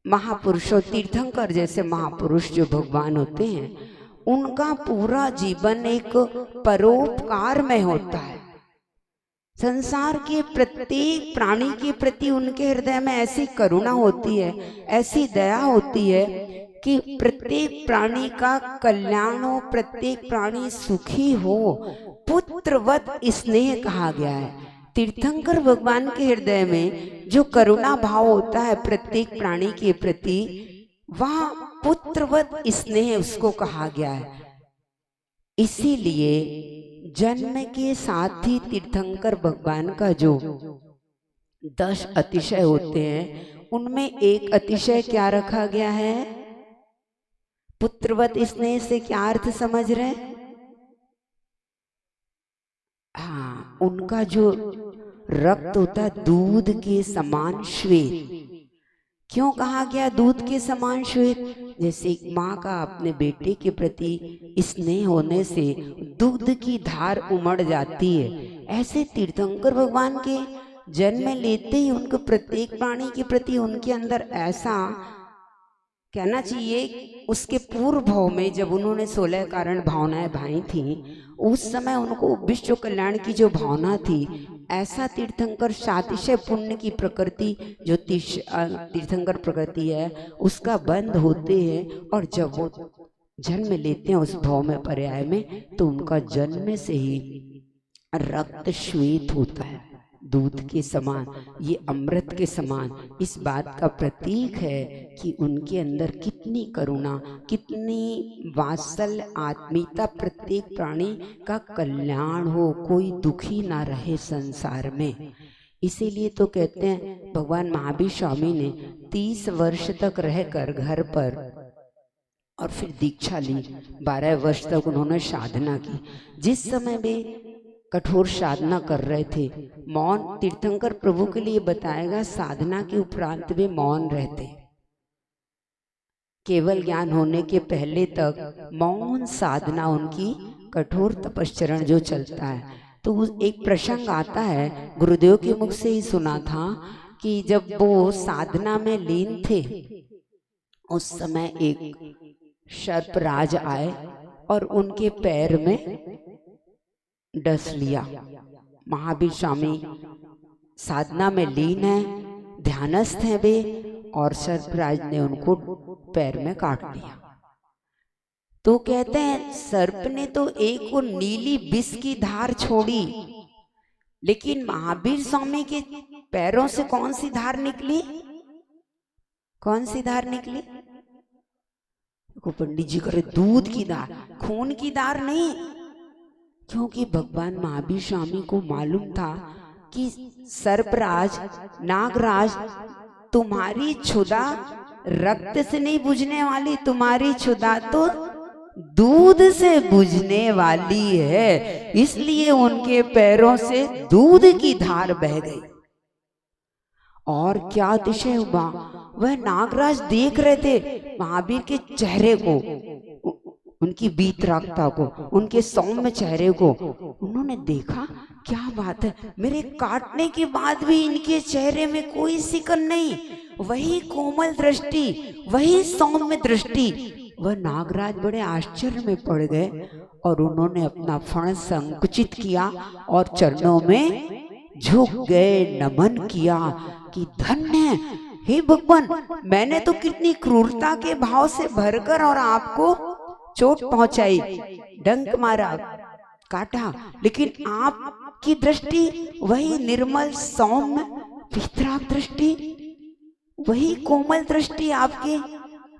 महापुरुषों, तीर्थंकर जैसे महापुरुष जो भगवान होते हैं, उनका पूरा जीवन एक परोपकार में होता है। संसार के प्रत्येक प्राणी के प्रति उनके हृदय में ऐसी करुणा होती है, ऐसी दया होती है कि प्रत्येक प्राणी का कल्याण हो, प्रत्येक प्राणी सुखी हो। पुत्रवत स्नेह कहा गया है। तीर्थंकर भगवान के हृदय में जो करुणा भाव होता है प्रत्येक प्राणी के प्रति, वह पुत्रवत स्नेह उसको कहा गया है। इसीलिए जन्म के साथ ही तीर्थंकर भगवान का जो 10 अतिशय होते हैं, उनमें एक अतिशय क्या रखा गया है? पुत्रवत स्नेह से क्या अर्थ समझ रहे हैं? हाँ, उनका जो रक्त होता है दूध के समान श्वेत। क्यों कहा गया दूध के समान श्वेत? जैसे एक माँ का अपने बेटे के प्रति स्नेह होने से दूध की धार उमड़ जाती है, ऐसे तीर्थंकर भगवान के जन्म लेते ही उनको प्रत्येक प्राणी के प्रति उनके अंदर ऐसा कहना चाहिए, उसके पूर्व भाव में जब उन्होंने 16 कारण भावनाएं भाई थी, उस समय उनको विश्व कल्याण की जो भावना थी, ऐसा तीर्थंकर सातिशय पुण्य की प्रकृति जो तीर्थंकर प्रकृति है, उसका बंध होते हैं। और जब वो जन्म लेते हैं उस भाव में पर्याय में, तो उनका जन्म से ही रक्त श्वेत होता है, दूध के समान, ये अमृत के समान। इस बात का प्रतीक है कि उनके अंदर कितनी करुणा, कितनी वात्सल्य, आत्मीयता, प्रत्येक प्राणी का कल्याण हो, कोई दुखी ना रहे संसार में। इसीलिए तो कहते हैं भगवान महावीर स्वामी ने 30 वर्ष तक रहकर घर पर और फिर दीक्षा ली। 12 वर्ष तक उन्होंने साधना की। जिस समय वे कठोर साधना कर रहे थे, मौन, तीर्थंकर प्रभु के लिए बताएगा, साधना के उपरांत वे मौन रहते। केवल ज्ञान होने के पहले तक मौन साधना उनकी, कठोर तपश्चरण जो चलता है। तो एक प्रसंग आता है, गुरुदेव के मुख से ही सुना था कि जब वो साधना में लीन थे, उस समय एक सर्पराज आए और उनके पैर में डस लिया। महावीर स्वामी साधना में लीन है, ध्यानस्थ हैं वे, और सर्पराज ने उनको पैर में काट लिया। तो कहते हैं सर्प ने तो एक वो नीली विष की धार छोड़ी, लेकिन महावीर स्वामी के पैरों से कौन सी धार निकली? कौन सी धार निकली? को पंडित जी करे दूध की धार, खून की धार नहीं, क्योंकि भगवान महावीर स्वामी को मालूम था कि सर्पराज, नागराज, तुम्हारी क्षुधा रक्त से नहीं बुझने वाली, तुम्हारी क्षुधा तो दूध से बुझने वाली है। इसलिए उनके पैरों से दूध की धार बह गई। और क्या अतिशय हुआ, वह नागराज देख रहे थे महावीर के चेहरे को, उनकी वीतरागता को, उनके सौम्य चेहरे को। उन्होंने देखा क्या बात है, मेरे काटने के बाद भी इनके चेहरे में कोई सिकन नहीं, वही कोमल दृष्टि, वही सौम्य दृष्टि। वह नागराज बड़े आश्चर्य में पड़ गए और उन्होंने अपना फण संकुचित किया और चरणों में झुक गए, नमन किया कि धन्य हे भगवान, मैंने तो कितनी क्रूरता के भाव से भरकर और आपको चोट पहुंचाई, डंक मारा, काटा, लेकिन आपकी दृष्टि वही निर्मल सौम्य वितराग दृष्टि, वही कोमल दृष्टि आपके।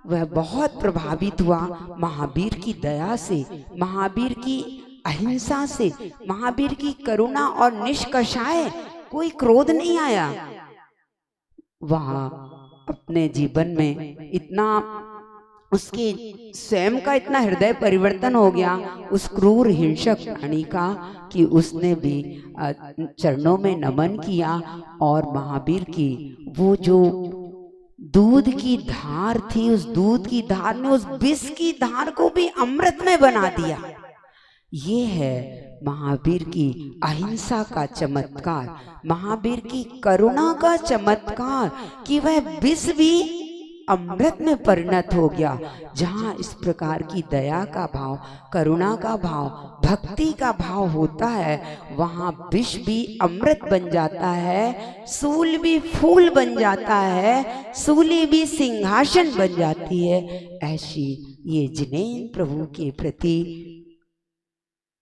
वह बहुत प्रभावित हुआ महावीर की दया से, महावीर की अहिंसा से, महावीर की करुणा और निष्कषाय कोई क्रोध नहीं आया। वह अपने जीवन में इतना, उसके स्वयं का इतना हृदय परिवर्तन हो गया उस क्रूर हिंसक प्राणी का कि उसने भी चरणों में नमन किया और महावीर की वो जो दूध की धार थी, उस दूध की धार ने उस विष की धार को भी अमृत में बना दिया। ये है महावीर की अहिंसा का चमत्कार, महावीर की करुणा का चमत्कार कि वह विष भी अमृत में परिणत हो गया। जहाँ इस प्रकार की दया का भाव, करुणा का भाव, भक्ति का भाव होता है, वहाँ विष भी अमृत बन जाता है, सूल भी फूल बन जाता है, सूली भी सिंहासन बन जाती है। ऐसी ये जिनेंद्र प्रभु के प्रति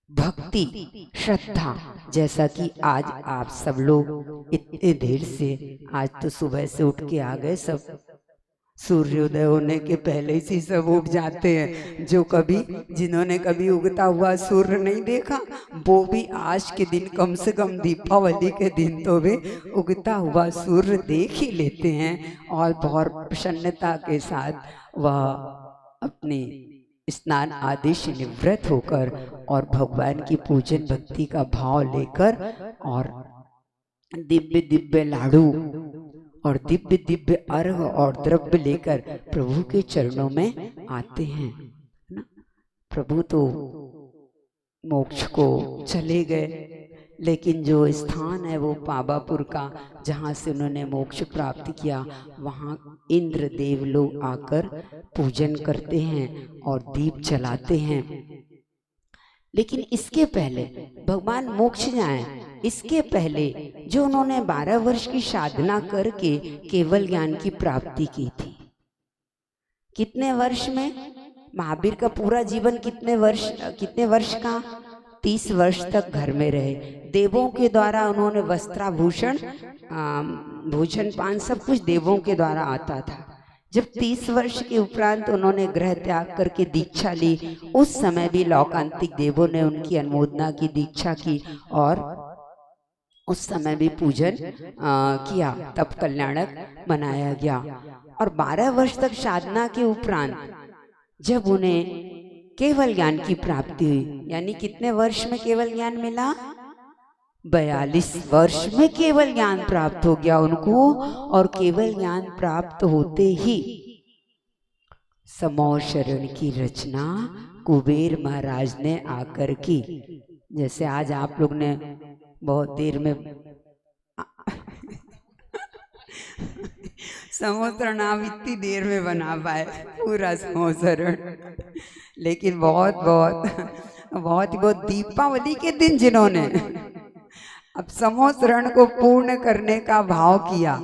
भक्ति, श्रद्धा, जैसा कि आज आप सब लोग इतने देर से, आज तो सुबह से उठ के आ गए, सब सूर्योदय होने के पहले से सब उठ जाते हैं। जो कभी, जिन्होंने कभी उगता हुआ सूर्य नहीं देखा, वो भी आज के दिन, कम से कम दीपावली के दिन तो वे उगता हुआ सूर्य देख ही लेते हैं और बहुत प्रसन्नता के साथ वह अपने स्नान आदि से निवृत्त होकर और भगवान की पूजन भक्ति का भाव लेकर और दिव्य दिव्य लाडू और दिव्य दिव्य अर्घ और द्रव्य लेकर प्रभु के चरणों में आते हैं ना। प्रभु तो मोक्ष को चले गए, लेकिन जो स्थान है वो पावापुर का, जहाँ से उन्होंने मोक्ष प्राप्त किया, वहाँ इंद्र देव लोग आकर पूजन करते हैं और दीप जलाते हैं। लेकिन इसके पहले भगवान मोक्ष जाएं, इसके पहले जो उन्होंने 12 वर्ष की साधना करके केवल ज्ञान की प्राप्ति की थी, कितने वर्ष में? महावीर का पूरा जीवन कितने वर्ष का? 30 वर्ष तक घर में रहे। देवों के द्वारा उन्होंने वस्त्राभूषण, भोजन पान सब कुछ देवों के द्वारा आता था। जब 30 वर्ष के उपरांत उन्होंने गृह त्याग करके दीक्षा ली, उस समय भी लौकांतिक देवों ने उनकी अनुमोदना की, दीक्षा की और उस समय भी पूजन किया, तब कल्याणक मनाया गया। और 12 वर्ष तक साधना के उपरांत जब उन्हें केवल ज्ञान की प्राप्ति हुई, यानी कितने वर्ष में केवल ज्ञान मिला? 42 वर्ष में केवल ज्ञान प्राप्त हो गया उनको। और केवल ज्ञान प्राप्त होते ही समौ शरण की रचना कुबेर महाराज ने आकर की। जैसे आज आप लोग ने बहुत देर में समोसरण आप इतनी देर में बना पाए पूरा समोसरण, लेकिन बहुत दीपावली के दिन जिन्होंने अब समोसरण को पूर्ण करने का भाव किया,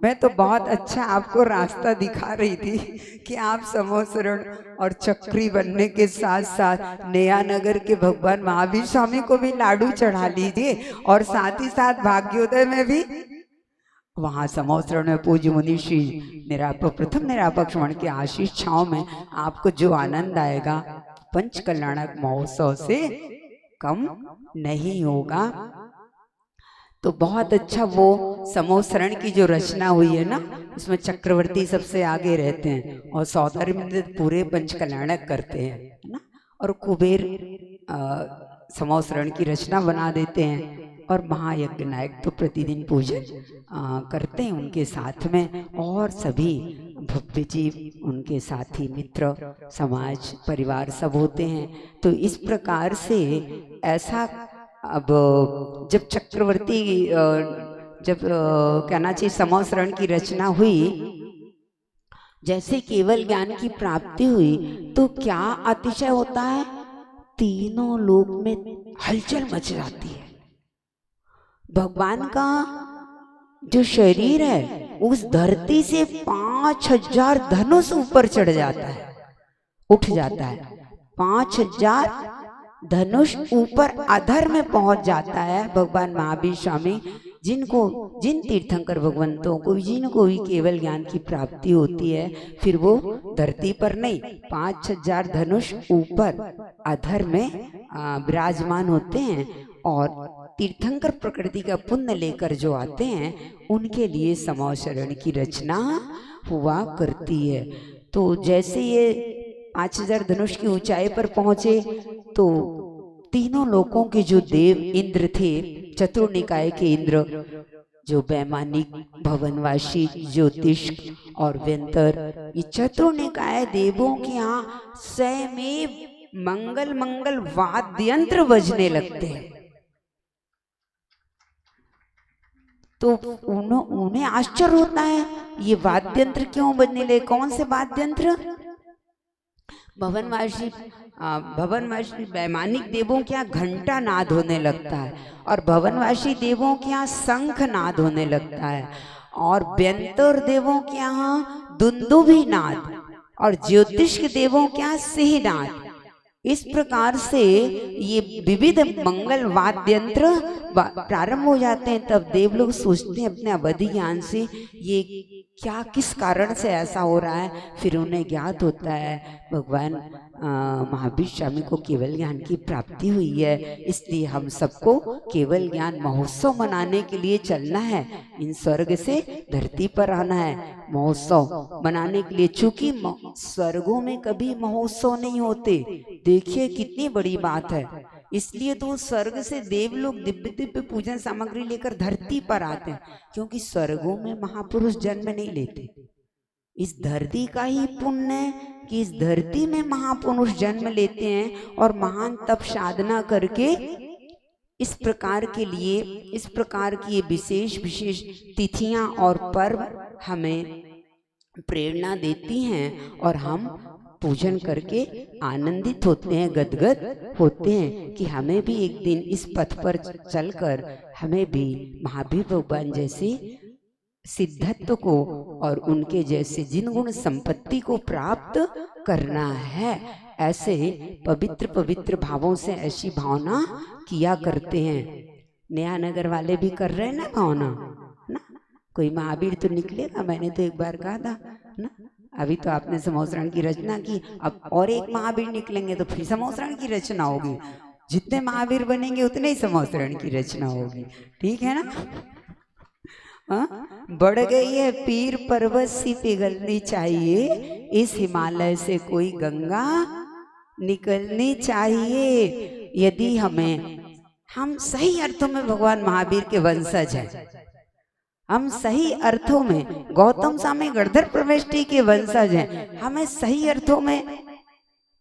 मैं तो बहुत अच्छा आपको रास्ता दिखा रही थी कि आप समोसरण और चक्री बनने के साथ साथ नया नगर के भगवान महावीर स्वामी को भी लाडू चढ़ा लीजिए और साथ ही साथ भाग्योदय में भी वहाँ समोसरण में पूज्य मुनि श्री प्रथम निरापक्ष मण के आशीष छाव में आपको जो आनंद आएगा पंच कल्याणक महोत्सव से कम नहीं होगा। तो बहुत अच्छा वो समोसरण की जो रचना हुई है ना, उसमें चक्रवर्ती सबसे आगे रहते हैं और सौदागर में पूरे पंच कल्याणक करते हैं ना, और कुबेर समोसरण की रचना बना देते हैं और महायज्ञ नायक तो प्रतिदिन पूजन करते हैं उनके साथ में, और सभी भव्य जीव उनके साथी मित्र समाज परिवार सब होते हैं। तो इस प्रकार से ऐसा अब जब चक्रवर्ती जब कहना चाहिए समोसरण की रचना हुई, जैसे केवल ज्ञान की प्राप्ति हुई तो क्या अतिशय होता है, तीनों लोक में हलचल मच जाती है। भगवान का जो शरीर है उस धरती से 5000 धनुष ऊपर चढ़ जाता है, उठ जाता है। 5000 धनुष ऊपर अधर में पहुंच जाता है। भगवान महावीर स्वामी जिन तीर्थंकर भगवंतों को जिनको भी केवल ज्ञान की प्राप्ति होती है, फिर वो धरती पर नहीं 5000 धनुष ऊपर अधर में विराजमान होते हैं, और तीर्थंकर प्रकृति का पुण्य लेकर जो आते हैं उनके लिए समोसरण की रचना हुआ करती है। तो जैसे ये 5000 धनुष की ऊंचाई पर पहुंचे तो तीनों लोकों के जो देव इंद्र थे, चतुर्निकाय के इंद्र जो वैमानिक, भवनवासी, ज्योतिष और व्यंतर, ये चतुर्निकाय देवों के यहाँ स्वयं मंगल मंगल वाद्यंत्र बजने लगते हैं। तो उन्हें आश्चर्य होता है ये वाद्यंत्र क्यों बजने लगे, कौन से वाद्यंत्र। भवनवासी वैमानिक देवों के यहाँ घंटा नाद होने लगता है, और भवनवासी देवों के यहाँ शंख नाद होने लगता है, और व्यंतर देवों के यहाँ दुंदुभी नाद, और ज्योतिष के देवों के यहाँ सिंह नाद। इस प्रकार से ये विविध मंगल वाद्यंत्र प्रारंभ हो जाते हैं। तब देव लोग सोचते हैं अपने अवधि ज्ञान से ये क्या किस कारण से ऐसा हो रहा है। फिर उन्हें ज्ञात होता है भगवान महावीर स्वामी को केवल ज्ञान की प्राप्ति हुई है, इसलिए हम सबको केवल ज्ञान महोत्सव मनाने के लिए चलना है, इन स्वर्ग से धरती पर आना है महोत्सव मनाने के लिए। चूंकि स्वर्गों में कभी महोत्सव नहीं होते, देखिए कितनी बड़ी बात है, इसलिए तो स्वर्ग से देव लोग दिव्य दिव्य पूजन सामग्री लेकर धरती पर आते हैं, क्योंकि स्वर्गों में महापुरुष जन्म नहीं लेते। इस धरती का ही पुण्य है कि इस धरती में महापुरुष जन्म लेते हैं और महान तप साधना करके इस प्रकार के लिए, इस प्रकार की विशेष विशेष तिथियां और पर्व हमें प्रेरणा देती हैं, और हम पूजन करके आनंदित होते हैं, गदगद होते हैं कि हमें भी एक दिन इस पथ पर चलकर हमें भी महावीर भगवान जैसे सिद्धत्व को और उनके जैसे जिन गुण संपत्ति को प्राप्त करना है। ऐसे पवित्र पवित्र भावों से ऐसी भावना किया करते हैं। नया नगर वाले भी कर रहे हैं ना भावना ना, कोई महावीर तो निकलेगा। मैंने तो एक बार कहा था ना, अभी तो आपने समोसरण की रचना की, अब और एक महावीर निकलेंगे तो फिर समोसरण की रचना होगी। जितने महावीर बनेंगे उतने ही समोसरण की रचना होगी, ठीक है ना। बढ़ गई है पीर पर्वत सी पिघलनी चाहिए, इस हिमालय से कोई गंगा निकलनी चाहिए। यदि हम सही अर्थों में भगवान महावीर के वंशज हैं, हम सही अर्थों में गौतम स्वामी गणधर प्रवेष्टि के वंशज हैं, हमें सही अर्थों में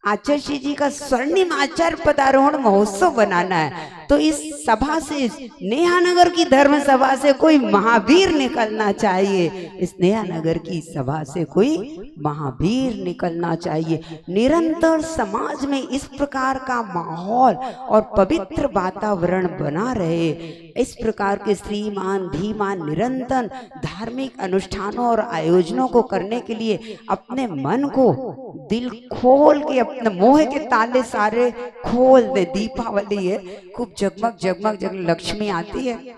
आचार्य जी का स्वर्णिम आचार्य पदारोहण महोत्सव बनाना है। तो इस सभा से, नेहा नगर की धर्म सभा से कोई महावीर निकलना चाहिए, इस नेहा नगर की सभा से कोई महावीर निकलना चाहिए। निरंतर समाज में इस प्रकार का माहौल और पवित्र वातावरण बना रहे, इस प्रकार के श्रीमान धीमान निरंतर धार्मिक अनुष्ठानों और आयोजनों को करने के लिए अपने मन को दिल खोल के, अपने मोह के ताले सारे खोल दे। दीपावली है, खूब जगमग जगमग जगमग लक्ष्मी आती है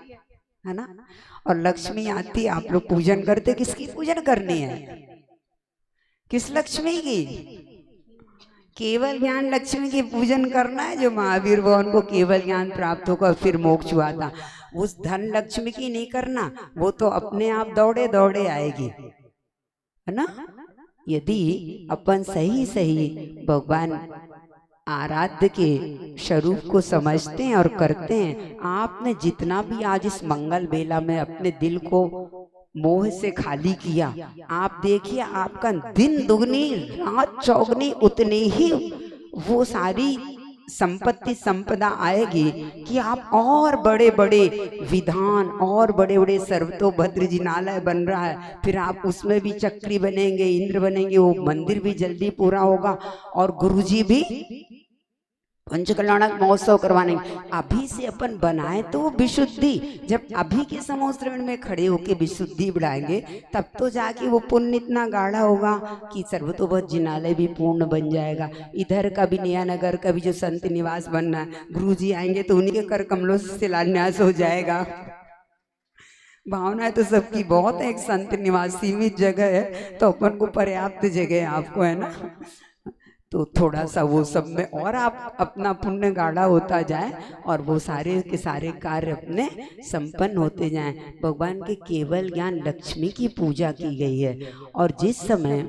ना, और लक्ष्मी आती, आप लोग पूजन करते, किसकी पूजन करनी है? किस लक्ष्मी की? केवल ज्ञान लक्ष्मी की पूजन करना है। जो महावीर भगवान को केवल ज्ञान प्राप्त होकर फिर मोक्ष हुआ था, उस धन लक्ष्मी की नहीं करना, वो तो अपने आप दौड़े दौड़े आएगी, है ना। यदि अपन सही सही भगवान आराध्य के स्वरूप को समझते हैं और करते हैं, आपने जितना भी आज इस मंगल बेला में अपने दिल को मोह से खाली किया, आप देखिए आपका दिन दुगनी रात चौगनी उतनी ही वो सारी संपत्ति संपदा आएगी कि आप और बड़े बड़े विधान और बड़े बड़े सर्वतोभद्र जिनालय बन रहा है, फिर आप उसमें भी चक्री बनेंगे, इंद्र बनेंगे, वो मंदिर भी जल्दी पूरा होगा और गुरुजी भी पंचकल्याणक महोत्सव करवाने। अभी से अपन बनाए तो वो विशुद्धि, जब अभी के समोश्रवण में खड़े होके विशुद्धि बढ़ाएंगे, तब तो जाके वो पुण्य इतना गाढ़ा होगा कि सर्वतोभद्र जिनालय भी पूर्ण बन जाएगा। इधर का भी नया नगर का भी जो संत निवास बनना है, गुरुजी आएंगे तो उन्हीं के कर कमलों से शिलान्यास हो जाएगा। भावना है तो सबकी बहुत है, एक संत निवास सीमित जगह है तो अपन को पर्याप्त जगह है, आपको है ना, तो थोड़ा सा वो सब में और आप अपना पुण्य गाढ़ा होता जाए और वो सारे के सारे कार्य अपने संपन्न होते जाएं। भगवान के केवल ज्ञान लक्ष्मी की पूजा की गई है। और जिस समय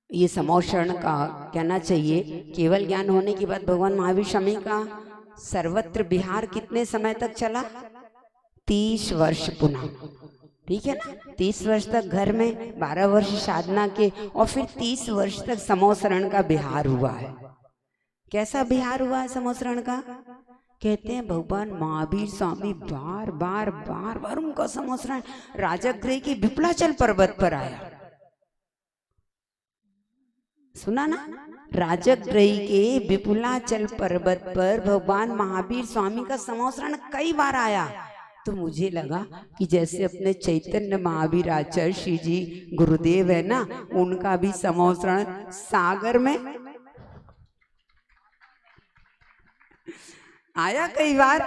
ये समोषण का कहना चाहिए, केवल ज्ञान होने के बाद भगवान महावीर स्वामी का सर्वत्र विहार कितने समय तक चला? 30 वर्ष पुनः, ठीक है ना। 30 वर्ष तक घर में, 12 वर्ष साधना के, और फिर 30 वर्ष तक समोसरण का बिहार हुआ है। कैसा बिहार हुआ है समोसरण का? कहते हैं भगवान महावीर स्वामी बार बार बार बार उनका समोसरण राजगृह की विपुलाचल पर्वत पर आया। सुना ना, राजगृह के विपुलाचल पर्वत पर भगवान महावीर स्वामी का समोसरण कई बार आया। तो मुझे लगा कि जैसे अपने चैतन्य महावीर आचार्य श्री जी गुरुदेव है ना, उनका भी समोसरण सागर में आया कई बार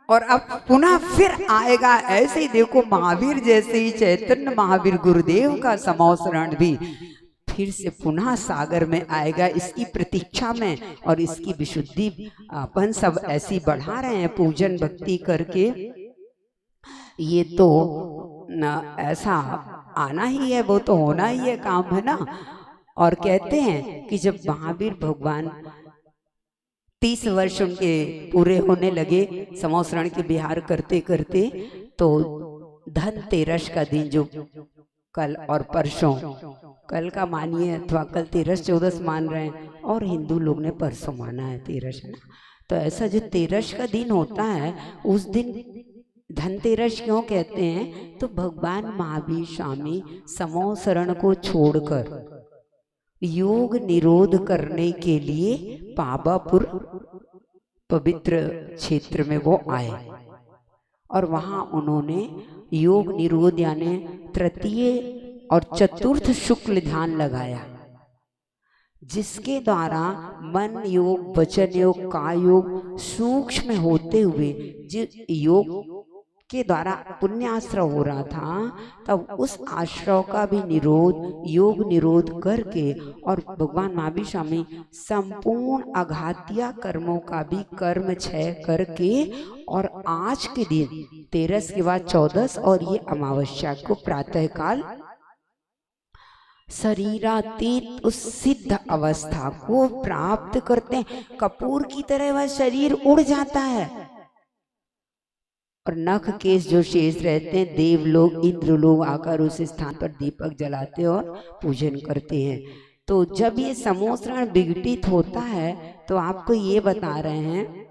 और अब पुनः फिर आएगा। ऐसे ही देखो, महावीर जैसे ही चैतन्य महावीर गुरुदेव का समोसरण भी फिर से पुनः सागर में आएगा, इसकी प्रतीक्षा में। और इसकी विशुद्धि अपन सब ऐसी बढ़ा रहे हैं पूजन भक्ति करके। ये तो न ऐसा आना ही है, वो तो होना ही है काम, है ना। और कहते हैं कि जब महावीर भगवान 30 वर्ष उनके पूरे होने लगे समोसरण के विहार करते करते, तो धनतेरस का दिन जो कल और परसों, कल का मानिए अथवा कल 13-14 मान रहे हैं और हिंदू लोग ने परसों माना है 13, तो ऐसा जो 13 का दिन होता है उस दिन धनतेरस क्यों कहते हैं? तो भगवान महावीर स्वामी समोसरण को छोड़कर योग निरोध करने के लिए पावापुर पवित्र क्षेत्र में वो आए और वहां उन्होंने योग निरोध यानी तृतीय और चतुर्थ शुक्ल ध्यान लगाया, जिसके द्वारा मन योग, वचन योग, काय योग सूक्ष्म होते हुए जिस योग के द्वारा पुण्याश्रय हो रहा था, तब उस आश्रय का भी निरोध, योग निरोध करके और भगवान महावीर स्वामी संपूर्ण अघातिया कर्मों का भी कर्म क्षय करके, और आज के दिन 13 के बाद 14 और ये अमावस्या को प्रातः काल शरीरातीत उस सिद्ध अवस्था को प्राप्त करते हैं। कपूर की तरह वह शरीर उड़ जाता है और नख केश जो शेष रहते हैं, देव लोग, इंद्र लोग आकर उस स्थान पर दीपक जलाते और पूजन करते हैं। तो जब ये समोसरण विघटित होता है तो आपको ये बता रहे हैं,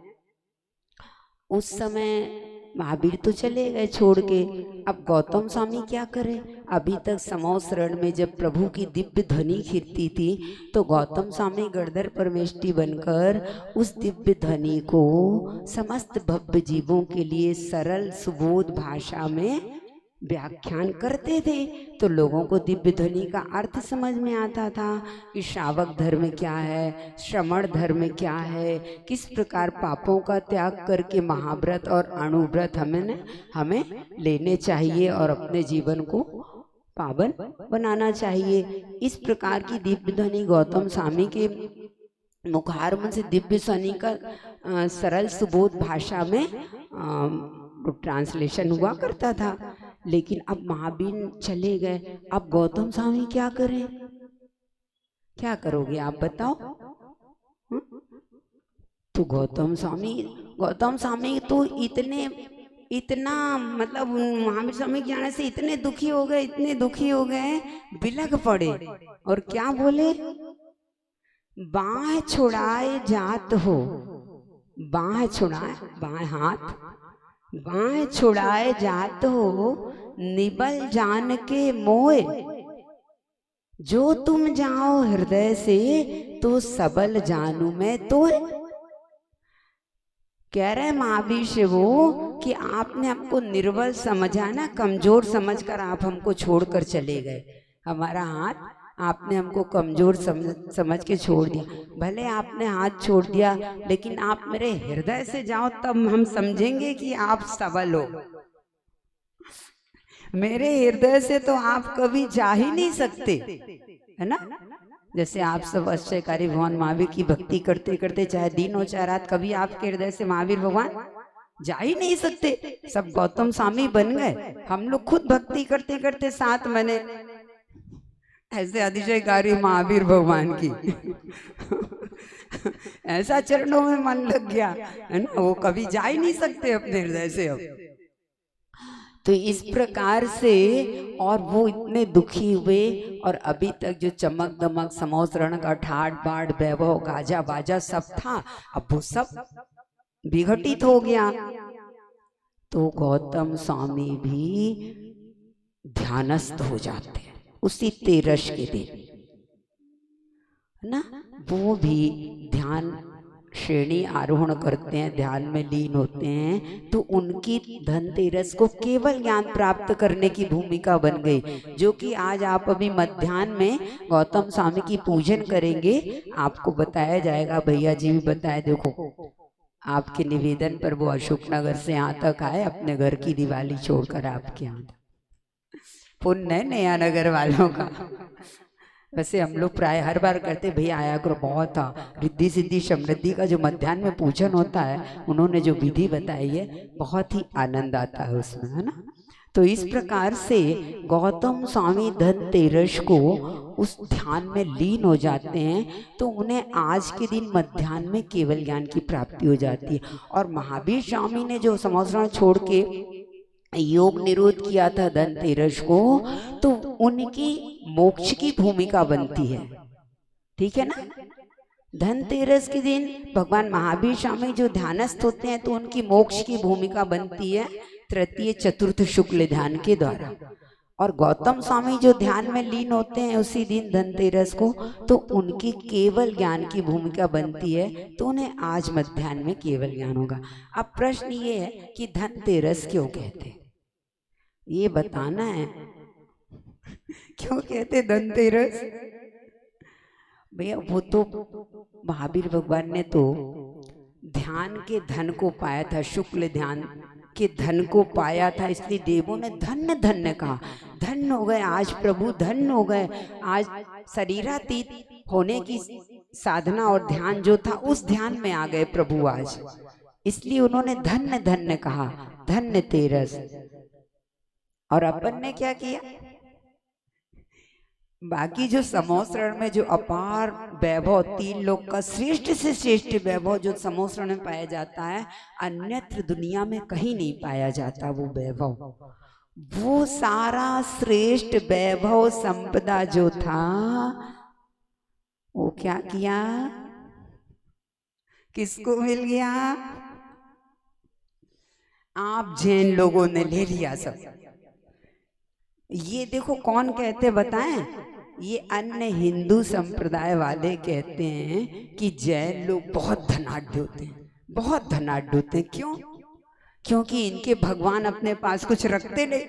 उस समय महावीर तो चले गए छोड़ के, अब गौतम स्वामी क्या करें? अभी तक समोसरण में जब प्रभु की दिव्य ध्वनि खिरती थी तो गौतम स्वामी गणधर परमेष्टि बनकर उस दिव्य ध्वनि को समस्त भव्य जीवों के लिए सरल सुबोध भाषा में व्याख्यान करते थे तो लोगों को दिव्य ध्वनि का अर्थ समझ में आता था कि श्रावक धर्म क्या है, श्रमण धर्म क्या है, किस प्रकार पापों का त्याग करके महाव्रत और अणुव्रत हमें लेने चाहिए और अपने जीवन को पावन बनाना चाहिए। इस प्रकार की दिव्य ध्वनि गौतम स्वामी के मुखारमन से दिव्य ध्वनि का सरल सुबोध भाषा में ट्रांसलेशन हुआ करता था। लेकिन अब महावीर चले गए, अब गौतम स्वामी क्या करें? क्या करोगे आप बताओ? तो गौतम स्वामी तो इतना मतलब महावीर स्वामी के आने से इतने दुखी हो गए, बिलख पड़े और क्या बोले? बाह छुड़ाए जात हो, बाह छुड़ाए, बाएं हाथ, बाह छुड़ाए जात हो, निबल जान के मोए, जो तुम जाओ हृदय से तो सबल जानू मैं तो। कह रहे महावीर से वो कि आपने हमको निर्बल समझा ना, कमजोर समझकर आप हमको छोड़कर चले गए। हमारा हाथ आपने हमको कमजोर समझ के छोड़ दिया। भले आपने हाथ छोड़ दिया, लेकिन आप मेरे हृदय से जाओ तब हम समझेंगे कि आप सबल हो। मेरे हृदय से तो आप कभी जा ही नहीं सकते, है ना। जैसे आप सब आश्चर्यकारी भगवान महावीर की भक्ति करते करते चाहे दिन हो चाहे रात, कभी आपके हृदय से महावीर भगवान जा ही नहीं सकते। सब गौतम स्वामी बन गए। हम लोग खुद भक्ति करते करते 7 महीने ऐसे अतिशयकारी महावीर भगवान की ऐसा चरणों में मन लग गया, है ना, वो कभी जा ही नहीं सकते अपने हृदय से। अब तो इस प्रकार से और वो इतने दुखी हुए और अभी तक जो चमक दमक समोसरण का ठाट बाट वैभव गाजा बाजा सब था, अब वो सब विघटित हो गया। तो गौतम स्वामी भी ध्यानस्थ हो जाते हैं उसी 13 के दिन, ना। वो भी ध्यान श्रेणी आरोहण करते हैं, ध्यान में लीन होते हैं। तो उनकी धनतेरस को केवल ज्ञान प्राप्त करने की भूमिका बन गई, जो कि आज आप अभी मध्याह्न में गौतम स्वामी की पूजन करेंगे। आपको बताया जाएगा, भैया जी भी बताए, देखो आपके निवेदन पर वो अशोकनगर से यहाँ तक आए, अपने घर की दिवाली छोड़कर आपके यहाँ। पुण्य नया नगर वालों का। वैसे हम लोग प्राय हर बार करते, भैया आया करो, बहुत था रिद्धि सिद्धि समृद्धि का जो मध्याह्न में पूजन होता है, उन्होंने जो विधि बताई है बहुत ही आनंद आता है उसमें, है ना। तो इस प्रकार से गौतम स्वामी धनतेरस को उस ध्यान में लीन हो जाते हैं, तो उन्हें आज के दिन मध्याह्न में केवल ज्ञान की प्राप्ति हो जाती है। और महावीर स्वामी ने जो समोसरण छोड़ के योग निरोध किया था धनतेरस को, तो उनकी मोक्ष की भूमिका बनती है, ठीक है ना। धनतेरस के दिन भगवान महावीर स्वामी जो ध्यानस्थ होते हैं, तो उनकी मोक्ष की भूमिका बनती है तृतीय चतुर्थ शुक्ल ध्यान के द्वारा। और गौतम स्वामी जो ध्यान में लीन होते हैं उसी दिन धनतेरस को, तो उनकी केवल ज्ञान की भूमिका बनती है। तो उन्हें आज मध्याह्न में केवल ज्ञान होगा। अब प्रश्न ये है कि धनतेरस क्यों कहते हैं, ये बताना है। क्यों कहते धनतेरस? भैया वो तो महावीर भगवान ने तो ध्यान के धन को पाया था, शुक्ल ध्यान के धन को पाया था, इसलिए देवों ने धन्य धन्य कहा। धन्य हो गए आज प्रभु, धन्य हो गए आज। शरीरातीत होने की साधना और ध्यान जो था, उस ध्यान में आ गए प्रभु आज, इसलिए उन्होंने धन्य धन्य कहा, धन्य तेरस। और अपन ने क्या किया, बाकी जो समोसरण में जो अपार वैभव, 3 लोक का श्रेष्ठ से श्रेष्ठ वैभव जो समोसरण में पाया जाता है, अन्यत्र दुनिया में कहीं नहीं पाया जाता वो वैभव। वो सारा श्रेष्ठ वैभव संपदा जो था, वो क्या किया, किसको मिल गया? आप जैन लोगों ने ले लिया सब। ये देखो कौन कहते बताएं, ये अन्य हिंदू संप्रदाय वाले कहते हैं कि जैन लोग बहुत धनाढ्य होते हैं, बहुत धनाढ्य होते हैं। क्यों? क्योंकि इनके भगवान अपने पास कुछ रखते नहीं।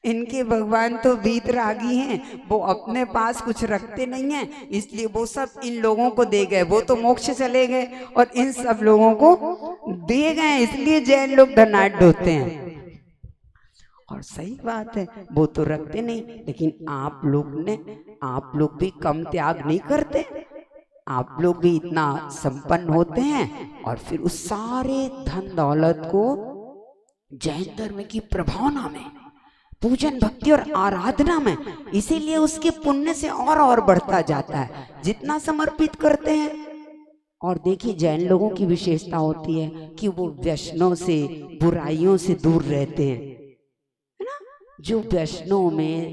इनके भगवान तो वीतरागी हैं, वो अपने पास कुछ रखते नहीं हैं, इसलिए वो सब इन लोगों को दे गए। वो तो मोक्ष चले गए और इन सब लोगों को दे गए, इसलिए जैन लोग धनाढ्य होते हैं। और सही बात है, वो तो रखते नहीं, लेकिन आप लोग भी कम त्याग नहीं करते। आप लोग भी इतना संपन्न होते हैं और फिर उस सारे धन दौलत को जैन धर्म की प्रभावना में, पूजन भक्ति और आराधना में, इसीलिए उसके पुण्य से और बढ़ता जाता है जितना समर्पित करते हैं। और देखिए जैन लोगों की विशेषता होती है कि वो व्यसनों से, बुराइयों से दूर रहते हैं, है ना। जो व्यसनों में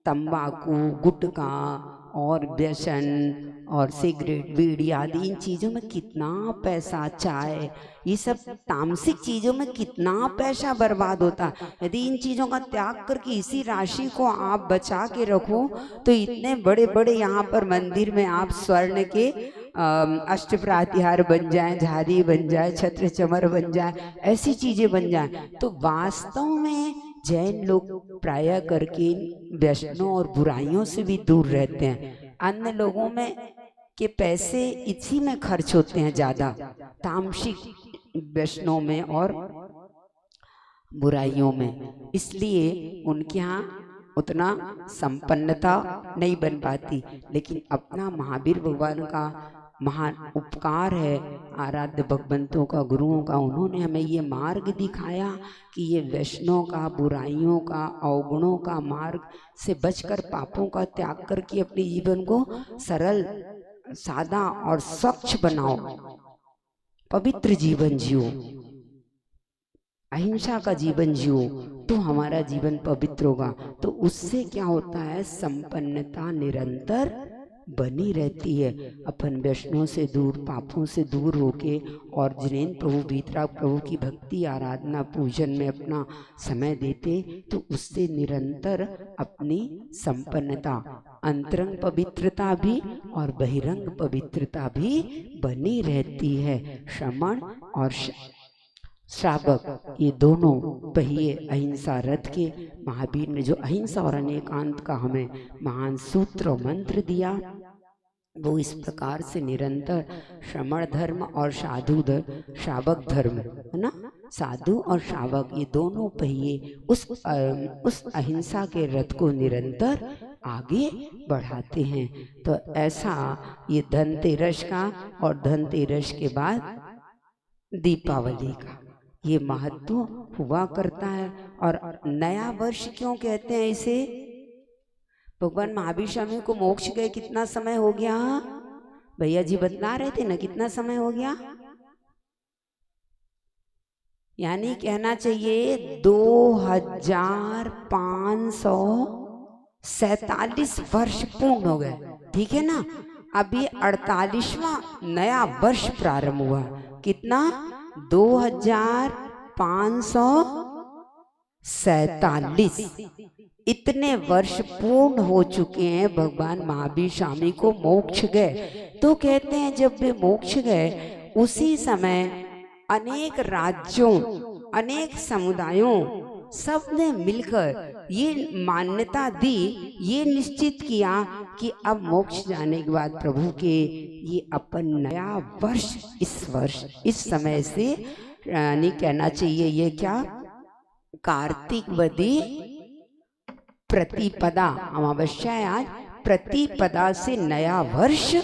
तंबाकू, गुटखा और व्यसन और सिगरेट, बीड़ी आदि, इन चीज़ों में कितना पैसा, चाय, ये सब तामसिक चीज़ों में कितना पैसा बर्बाद होता है। यदि इन चीज़ों का त्याग करके इसी राशि को आप बचा के रखो तो इतने बड़े बड़े यहाँ पर मंदिर में आप स्वर्ण के अष्टप्रातिहार बन जाएं, झारी बन जाए, छत्र चमर बन जाए, ऐसी चीज़ें बन जाए। तो वास्तव में जैन लोग प्राय करके व्यसनों और बुराइयों से भी दूर रहते हैं। अन्य लोगों में के पैसे इसी में खर्च होते हैं ज़्यादा, तामसिक व्यसनों में और बुराइयों में, इसलिए उनके यहाँ उतना संपन्नता नहीं बन पाती। लेकिन अपना महावीर भगवान का महान उपकार है, आराध्य भगवंतों का, गुरुओं का, उन्होंने हमें ये मार्ग दिखाया कि ये वैष्णव का, बुराइयों का, अवगुणों का मार्ग से बचकर, पापों का त्याग करके अपने जीवन को सरल, सादा और स्वच्छ बनाओ, पवित्र जीवन जियो, अहिंसा का जीवन जियो, तो हमारा जीवन पवित्र होगा। तो उससे क्या होता है, संपन्नता निरंतर बनी रहती है। अपन वैष्णव से दूर, पापों से दूर होके और जिनेन्द्र प्रभु, वीतराग प्रभु की भक्ति, आराधना, पूजन में अपना समय देते तो उससे निरंतर अपनी संपन्नता, अंतरंग पवित्रता भी और बहिरंग पवित्रता भी बनी रहती है। श्रमण और श्रावक, ये दोनों पहिए अहिंसा रथ के महावीर ने जो अहिंसा और अनेकांत का हमें महान सूत्र और मंत्र दिया, वो इस प्रकार से निरंतर श्रमण धर्म और साधु धर्म, श्रावक धर्म, है ना, साधु और श्रावक, ये दोनों पहिए उस अहिंसा के रथ को निरंतर आगे बढ़ाते हैं। तो ऐसा ये धनतेरस का और धनतेरस के बाद दीपावली का ये महत्व हुआ करता है। और नया वर्ष क्यों कहते हैं इसे? भगवान महावीर स्वामी को मोक्ष गए कितना समय हो गया? भैया जी बता रहे थे ना, कितना समय हो गया? यानी कहना चाहिए 2547 वर्ष पूर्ण हो गए, ठीक है ना। अभी 48वां नया वर्ष प्रारंभ हुआ। कितना? 2547। इतने वर्ष पूर्ण हो चुके हैं भगवान महावीर स्वामी को मोक्ष गए। तो कहते हैं जब वे मोक्ष गए उसी समय अनेक राज्यों, अनेक समुदायों, सब ने मिलकर ये मान्यता दी, ये निश्चित किया कि अब मोक्ष जाने के बाद प्रभु के ये अपन नया वर्ष, इस वर्ष, इस समय से, यानी कहना चाहिए ये क्या, कार्तिक वदी प्रतिपदा, अमावस्या है आज, प्रतिपदा से नया वर्ष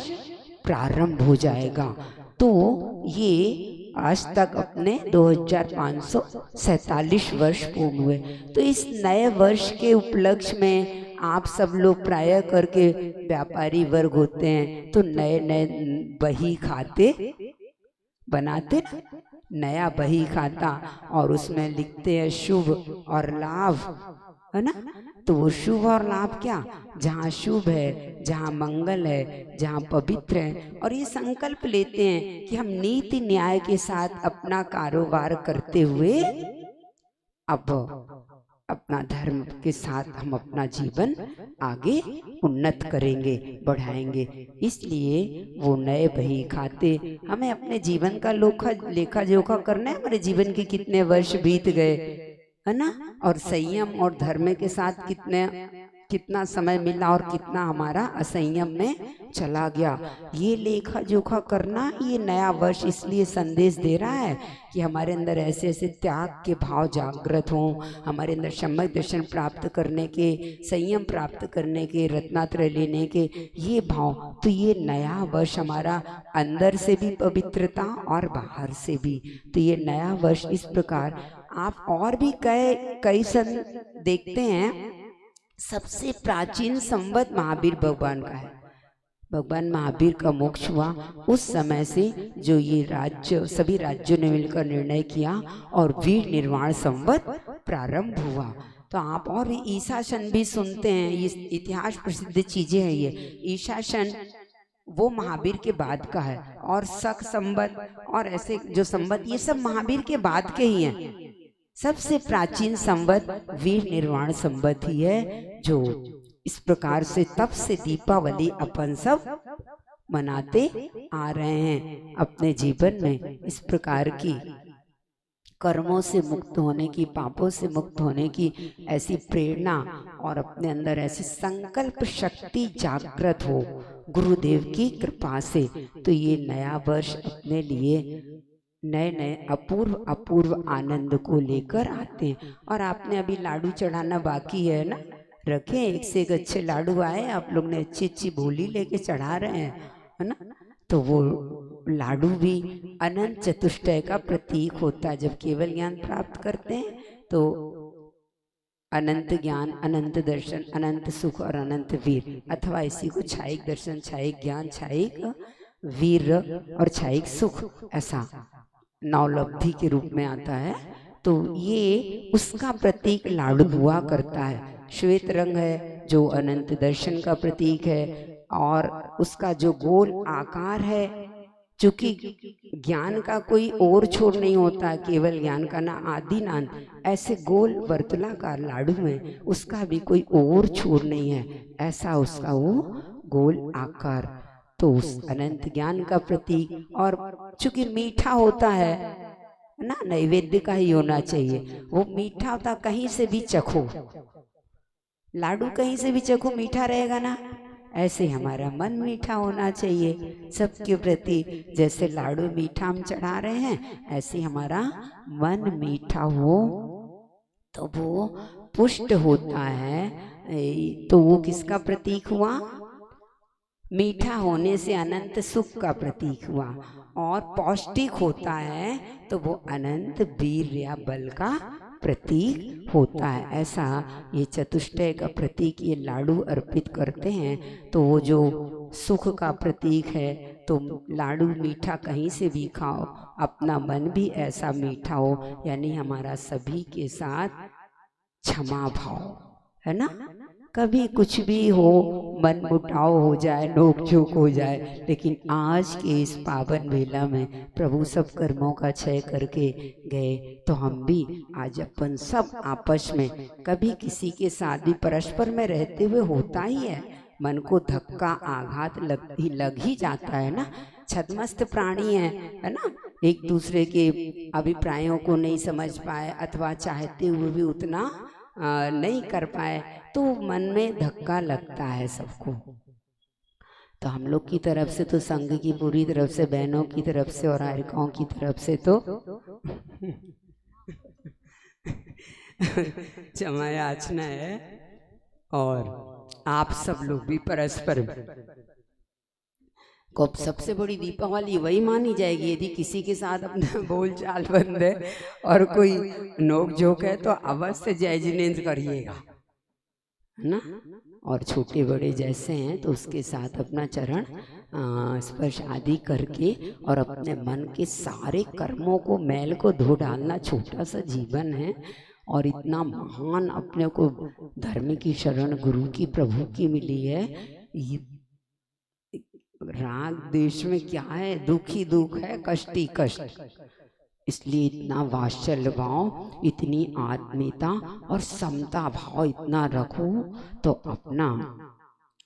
प्रारंभ हो जाएगा। तो ये आज तक अपने 2547 वर्ष पूर्ण हुए। तो इस नए वर्ष के उपलक्ष्य में आप सब लोग प्राय करके, व्यापारी वर्ग होते हैं तो नए नए बही खाते बनाते, नया बही खाता और उसमें लिखते हैं शुभ और लाभ, है ना। तो वो शुभ और लाभ क्या, जहाँ शुभ है, जहाँ मंगल है, जहाँ पवित्र है, और ये संकल्प लेते हैं कि हम नीति न्याय के साथ अपना कारोबार करते हुए अब अपना धर्म के साथ हम अपना जीवन आगे उन्नत करेंगे, बढ़ाएंगे। इसलिए वो नए बही खाते, हमें अपने जीवन का लेखा जोखा करना है, हमारे जीवन के कितने वर्ष बीत गए, है ना, और संयम और धर्म के साथ कितना समय मिला और कितना हमारा असंयम में चला गया। ये लेखा जोखा करना, ये नया वर्ष इसलिए संदेश दे रहा है कि हमारे अंदर ऐसे ऐसे त्याग के भाव जागृत हों, हमारे अंदर सम्यक दर्शन प्राप्त करने के, संयम प्राप्त करने के, रत्नात्रय लेने के ये भाव। तो ये नया वर्ष हमारा अंदर से भी पवित्रता और बाहर से भी। तो ये नया वर्ष इस प्रकार आप और भी कई सन देखते हैं। सबसे प्राचीन संवत महावीर भगवान का है। भगवान महावीर का मोक्ष हुआ उस समय से जो ये राज्य सभी राज्यों ने मिलकर निर्णय किया और वीर निर्वाण संवत प्रारंभ हुआ। तो आप और ईशासन भी सुनते हैं, ये इतिहास प्रसिद्ध चीजें हैं। ये ईशासन वो महावीर के बाद का है, और शक संवत और ऐसे जो संवत ये सब महावीर के बाद के ही हैं। सबसे प्राचीन संवत वीर निर्वाण संवत ही है, जो इस प्रकार से तब से दीपावली अपन सब मनाते आ रहे हैं अपने जीवन में। इस प्रकार की कर्मों से मुक्त होने की, पापों से मुक्त होने की ऐसी प्रेरणा और अपने अंदर ऐसी संकल्प शक्ति जागृत हो गुरुदेव की कृपा से। तो ये नया वर्ष अपने लिए नए नए अपूर्व आनंद को लेकर आते हैं। और आपने अभी लाडू चढ़ाना बाकी है ना, रखे एक से एक अच्छे लाडू आए, आप लोग ने अच्छी अच्छी बोली लेके चढ़ा रहे हैं, है ना। तो वो लाडू भी अनंत चतुष्टय का प्रतीक होता है। जब केवल ज्ञान प्राप्त करते हैं तो अनंत ज्ञान, अनंत दर्शन, अनंत सुख और अनंत वीर, अथवा इसी को छायिक दर्शन, छायिक ज्ञान, छायिक वीर और छायिक सुख ऐसा नौलब्धि के रूप में आता है। तो ये उसका प्रतीक लाडू हुआ करता है। श्वेत रंग है जो अनंत दर्शन का प्रतीक है, और उसका जो गोल आकार है, चूंकि ज्ञान का कोई और छोर नहीं होता, केवल ज्ञान का ना आदि ना अंत, ऐसे गोल वर्तुलाकार लाडू में उसका भी कोई और छोर नहीं है, ऐसा उसका वो गोल आकार। तो उस अनंत ज्ञान का प्रतीक, और चूंकि मीठा होता है ना, नैवेद्य का ही होना चाहिए। वो मीठा होता, कहीं से भी चखो लाडू, कहीं से भी चखो मीठा रहेगा ना। ऐसे हमारा मन मीठा होना चाहिए सबके प्रति। जैसे लाडू मीठा हम चढ़ा रहे हैं, ऐसे हमारा मन मीठा हो तो वो पुष्ट होता है। तो वो किसका प्रतीक हुआ? मीठा होने से अनंत सुख का प्रतीक हुआ। और पौष्टिक होता है तो वो अनंत वीर या बल का प्रतीक होता है। ऐसा ये चतुष्टय का प्रतीक ये लाडू अर्पित करते हैं। तो वो जो सुख का प्रतीक है, तो लाडू मीठा कहीं से भी खाओ, अपना मन भी ऐसा मीठा हो, यानी हमारा सभी के साथ क्षमा भाव, है ना। कभी कुछ भी हो, मन मुटाव हो जाए, नोक झोंक हो जाए, लेकिन आज के इस पावन वेला में प्रभु सब कर्मों का क्षय करके गए। तो हम भी आज अपन सब आपस में कभी किसी के साथ भी परस्पर में रहते हुए होता ही है, मन को धक्का आघात लग ही जाता है ना। छद्मस्त प्राणी है ना, एक दूसरे के अभिप्रायों को नहीं समझ पाए अथवा चाहते हुए भी उतना नहीं कर पाए, तो मन में धक्का लगता है सबको। तो हम लोग की तरफ से तो संघ की पूरी तरफ से, बहनों की तरफ से और आर्यकाओं की तरफ से तो क्षमा याचना है। और आप सब लोग भी परस्पर को सबसे बड़ी दीपावली वही मानी जाएगी यदि किसी के साथ अपना बोल चाल बंद है और कोई नोक झोंक है, तो अवश्य जय जिनेन्द्र करिएगा, है ना। और छोटे बड़े जैसे हैं तो उसके साथ अपना चरण स्पर्श आदि करके और अपने मन के सारे कर्मों को, मैल को धो डालना। छोटा सा जीवन है और इतना महान अपने को धर्म की शरण गुरु की प्रभु की मिली है। ये राग देश में क्या है, दुख ही दुख है, कष्ट ही कष्ट। इसलिए इतना वात्सल्य भाव, इतनी आत्मीयता और समता भाव इतना रखो, तो अपना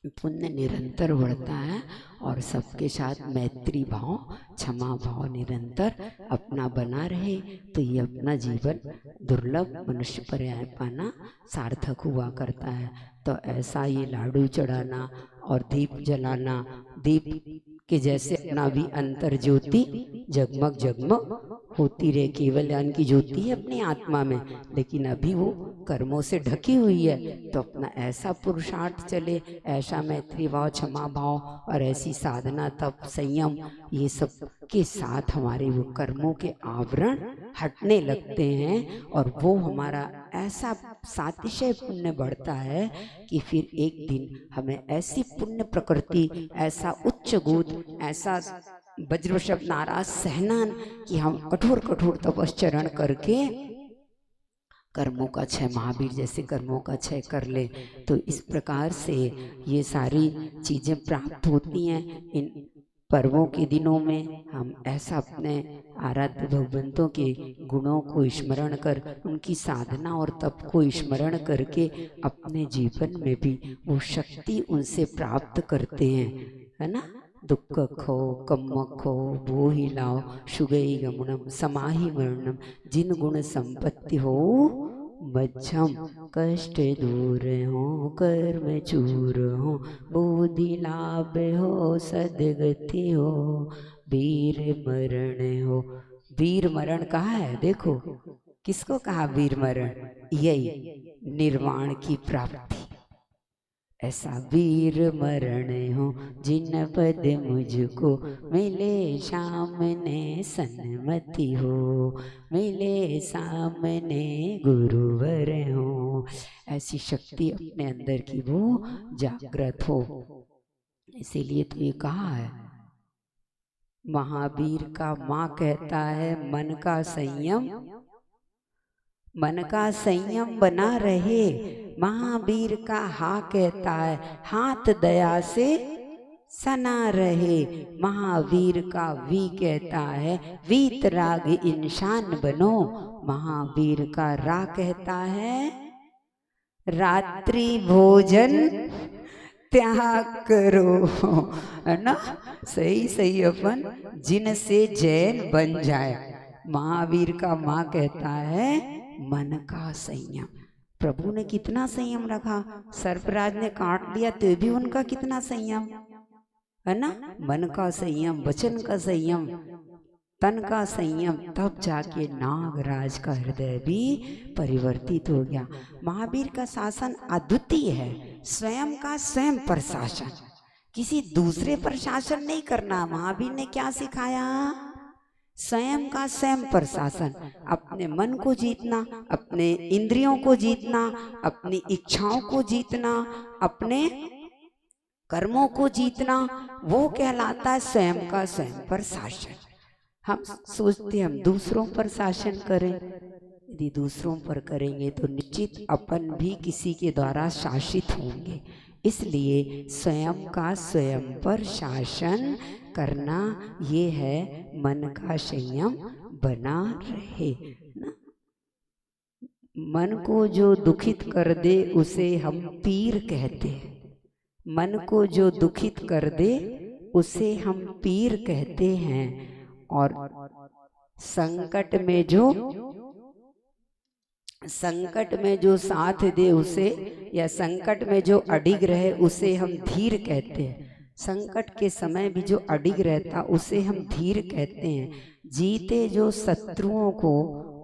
पुण्य निरंतर बढ़ता है और सबके साथ मैत्री भाव, क्षमा भाव निरंतर अपना बना रहे, तो ये अपना जीवन दुर्लभ मनुष्य पर्याय पाना सार्थक हुआ करता है। तो ऐसा ये लाडू चढ़ाना और दीप जलाना, दीप के जैसे अपना भी अंतर ज्योति जगमग जगमग होती रहे। केवल ज्ञान की ज्योति है अपनी आत्मा में, लेकिन अभी वो कर्मों से ढकी हुई है। तो अपना ऐसा पुरुषार्थ चले, ऐसा मैत्री भाव, क्षमा भाव और ऐसी साधना, तप, संयम, ये सब के साथ हमारे वो कर्मों के आवरण हटने लगते हैं और वो हमारा ऐसा सातिशय पुण्य बढ़ता है कि फिर एक दिन हमें ऐसी पुण्य प्रकृति, ऐसा उच्च गोद, ऐसा वज्रवृषभ नाराज सहनान कि हम कठोर कठोर तपश्चरण करके कर्मों का क्षय, महावीर जैसे कर्मों का क्षय कर ले। तो इस प्रकार से ये सारी चीजें प्राप्त होती हैं। इन पर्वों के दिनों में हम ऐसा अपने आराध्य भगवंतों के गुणों को स्मरण कर, उनकी साधना और तप को स्मरण करके अपने जीवन में भी वो शक्ति उनसे प्राप्त करते हैं, है ना। दुख खो कम्म खो वो ही लाओ शुगई गमनम समाहि वर्णम, जिन गुण संपत्ति हो मध्यम, कष्ट दूर हो कर्म चूर हो, बुद्धि लाभ हो सदगति हो, वीर मरण हो। वीर मरण कहा है, देखो किसको कहा वीर मरण, यही निर्वाण की प्राप्ति। ऐसा वीर मरण हो जिन पद मुझको मिले सामने सन्मति हो, मिले सामने गुरुवर हो। ऐसी शक्ति अपने अंदर की वो जागृत हो। इसीलिए तो ये कहा है, महावीर का माँ कहता है मन का संयम, मन का संयम बना रहे। महावीर का हा कहता है हाथ दया से सना रहे। महावीर का वी कहता है वीतराग इंसान बनो। महावीर का रा कहता है रात्रि भोजन त्याग करो, है ना। सही सही अपन जिनसे जैन बन जाए। महावीर का माँ कहता है मन का संयम। प्रभु ने कितना संयम रखा, सर्पराज ने काट लिया तो भी उनका कितना संयम, है ना। मन का संयम, वचन का संयम, तन का संयम, तब जाके नागराज का हृदय भी परिवर्तित हो गया। महावीर का शासन अद्वितीय है, स्वयं का स्वयं पर शासन, किसी दूसरे पर शासन नहीं करना। महावीर ने क्या सिखाया, स्वयं का स्वयं पर शासन, अपने मन को जीतना, अपने इंद्रियों को जीतना, अपनी इच्छाओं को जीतना, अपने कर्मों को जीतना, वो कहलाता है स्वयं का स्वयं पर शासन। हम सोचते हम दूसरों पर शासन करें, यदि दूसरों पर करेंगे तो निश्चित अपन भी किसी के द्वारा शासित होंगे। इसलिए स्वयं का स्वयं पर शासन करना, ये है मन का संयम बना रहे ना। मन को जो दुखित कर दे उसे हम पीर कहते हैं। मन को जो दुखित कर दे उसे हम पीर कहते हैं। और संकट में जो साथ दे उसे, या संकट में जो अडिग रहे उसे हम धीर कहते हैं। संकट के समय भी जो अडिग रहता उसे हम धीर कहते हैं। जीते जो शत्रुओं को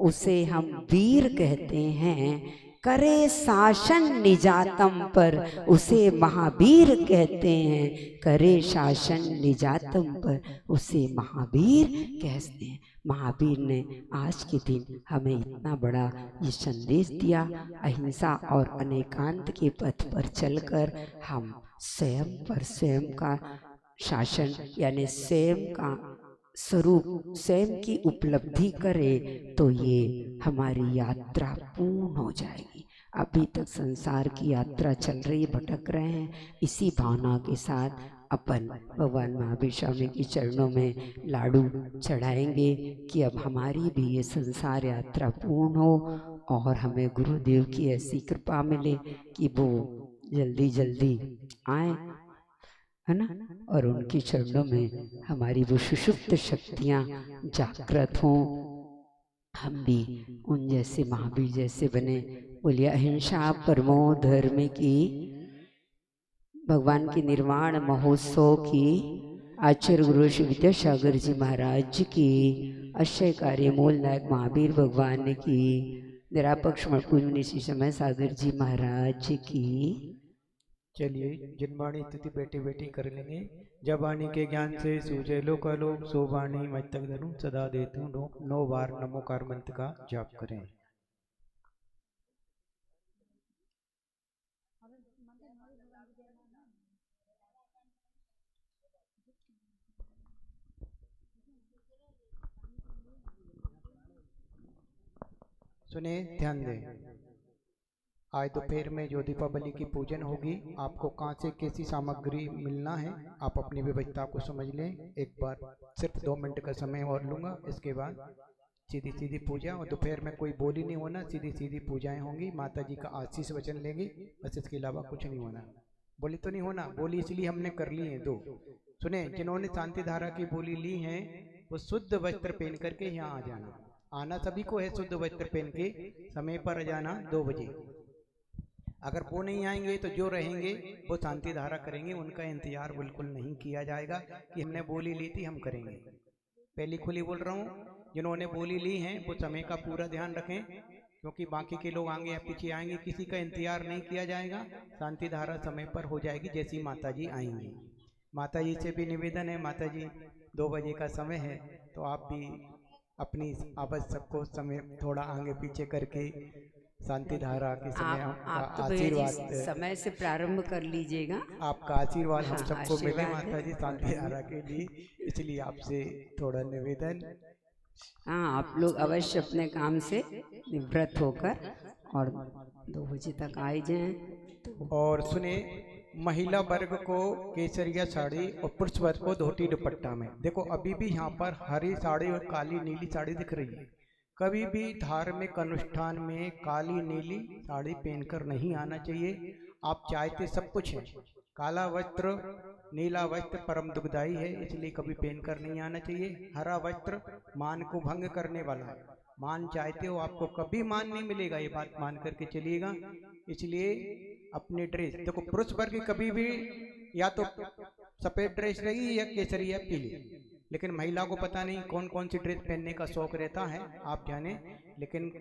उसे हम वीर कहते हैं। करे शासन निजातम पर उसे महावीर कहते हैं। करे शासन निजातम पर उसे महावीर कहते हैं। महावीर ने आज के दिन हमें इतना बड़ा ये संदेश दिया। अहिंसा और अनेकांत के पथ पर चलकर हम स्वयं पर स्वयं का शासन, यानी स्वयं का स्वरूप, स्वयं की उपलब्धि करें तो ये हमारी यात्रा पूर्ण हो जाएगी। अभी तक संसार की यात्रा चल रही, भटक रहे हैं। इसी भावना के साथ अपन भगवान महावीर स्वामी के चरणों में लाडू चढ़ाएंगे कि अब हमारी भी ये संसार यात्रा पूर्ण हो और हमें गुरुदेव की ऐसी कृपा मिले कि वो जल्दी जल्दी आए, है ना, और उनके चरणों में हमारी वो सुषुप्त शक्तियाँ जागृत हों, हम भी उन जैसे महावीर जैसे बने। बोलिए अहिंसा परमो धर्म की, भगवान के निर्वाण महोत्सव की, आचार्य गुरु श्री विद्यासागर जी महाराज की, अक्षय कार्य मूल नायक महावीर भगवान की, निरापक्ष मणिपुर श्री समय सागर जी महाराज की। चलिए जिनवाणी स्तुति बैठे बैठे कर लेंगे। जब वाणी के ज्ञान से सूझे लो कलो, सो वाणी मज तक धरूं सदा देतूं, 9 बार नमोकार मंत्र का जाप करें। सुने, ध्यान दें। आज दोपहर में जो दीपावली की पूजन होगी, आपको कहाँ से कैसी सामग्री मिलना है आप अपनी व्यवस्था को समझ लें। एक बार सिर्फ 2 मिनट का समय और लूँगा, इसके बाद सीधी सीधी पूजा, और दोपहर में कोई बोली नहीं होना, सीधी सीधी पूजाएं होंगी, माता जी का आशीष वचन लेंगे, बस इसके अलावा कुछ नहीं होना। बोली तो नहीं होना, बोली इसलिए हमने कर ली है 2। सुने, जिन्होंने शांति धारा की बोली ली है वो शुद्ध वस्त्र पहन करके यहाँ आ जाना। आना सभी को है, शुद्ध वस्त्र पहन के समय पर आ जाना 2 बजे। अगर वो नहीं आएंगे तो जो रहेंगे वो शांति धारा करेंगे, उनका इंतजार बिल्कुल नहीं किया जाएगा कि हमने बोली ली थी हम करेंगे। पहली खुली बोल रहा हूँ, जिन्होंने बोली ली है वो समय का पूरा ध्यान रखें, क्योंकि बाकी के लोग आगे या पीछे आएंगे, किसी का इंतजार नहीं किया जाएगा। शांति धारा समय पर हो जाएगी जैसी माता जी आएंगी। माता जी से भी निवेदन है, माता जी 2 बजे का समय है तो आप भी अपनी आवश्यक को समय थोड़ा आगे पीछे करके शांति धारा के समय आप तो आशीर्वाद समय से प्रारंभ कर लीजिएगा। आपका आशीर्वाद हम सबको मिले आशीर्वाद माता जी शांति धारा के लिए, इसलिए आपसे थोड़ा निवेदन। हाँ, आप लोग अवश्य अपने काम से निवृत्त होकर और 2 बजे तक आ जाएं। और सुने, महिला वर्ग को केसरिया साड़ी और पुरुष वर्ग को धोती दुपट्टा में। देखो अभी भी यहाँ पर हरी साड़ी और काली नीली साड़ी दिख रही है। कभी भी धार्मिक अनुष्ठान में काली नीली साड़ी पहनकर नहीं आना चाहिए। आप चाहते सब कुछ है, काला वस्त्र नीला वस्त्र परम दुखदाई है, इसलिए कभी पहनकर नहीं आना चाहिए। हरा वस्त्र मान को भंग करने वाला है, मान चाहते हो आपको कभी मान नहीं मिलेगा, ये बात मान करके चलिएगा। इसलिए अपने ड्रेस देखो, पुरुष वर्ग कभी भी या तो सफेद ड्रेस रही या केसरी या पीली, लेकिन महिला को पता नहीं कौन कौन सी ड्रेस पहनने का शौक रहता है, आप जाने। लेकिन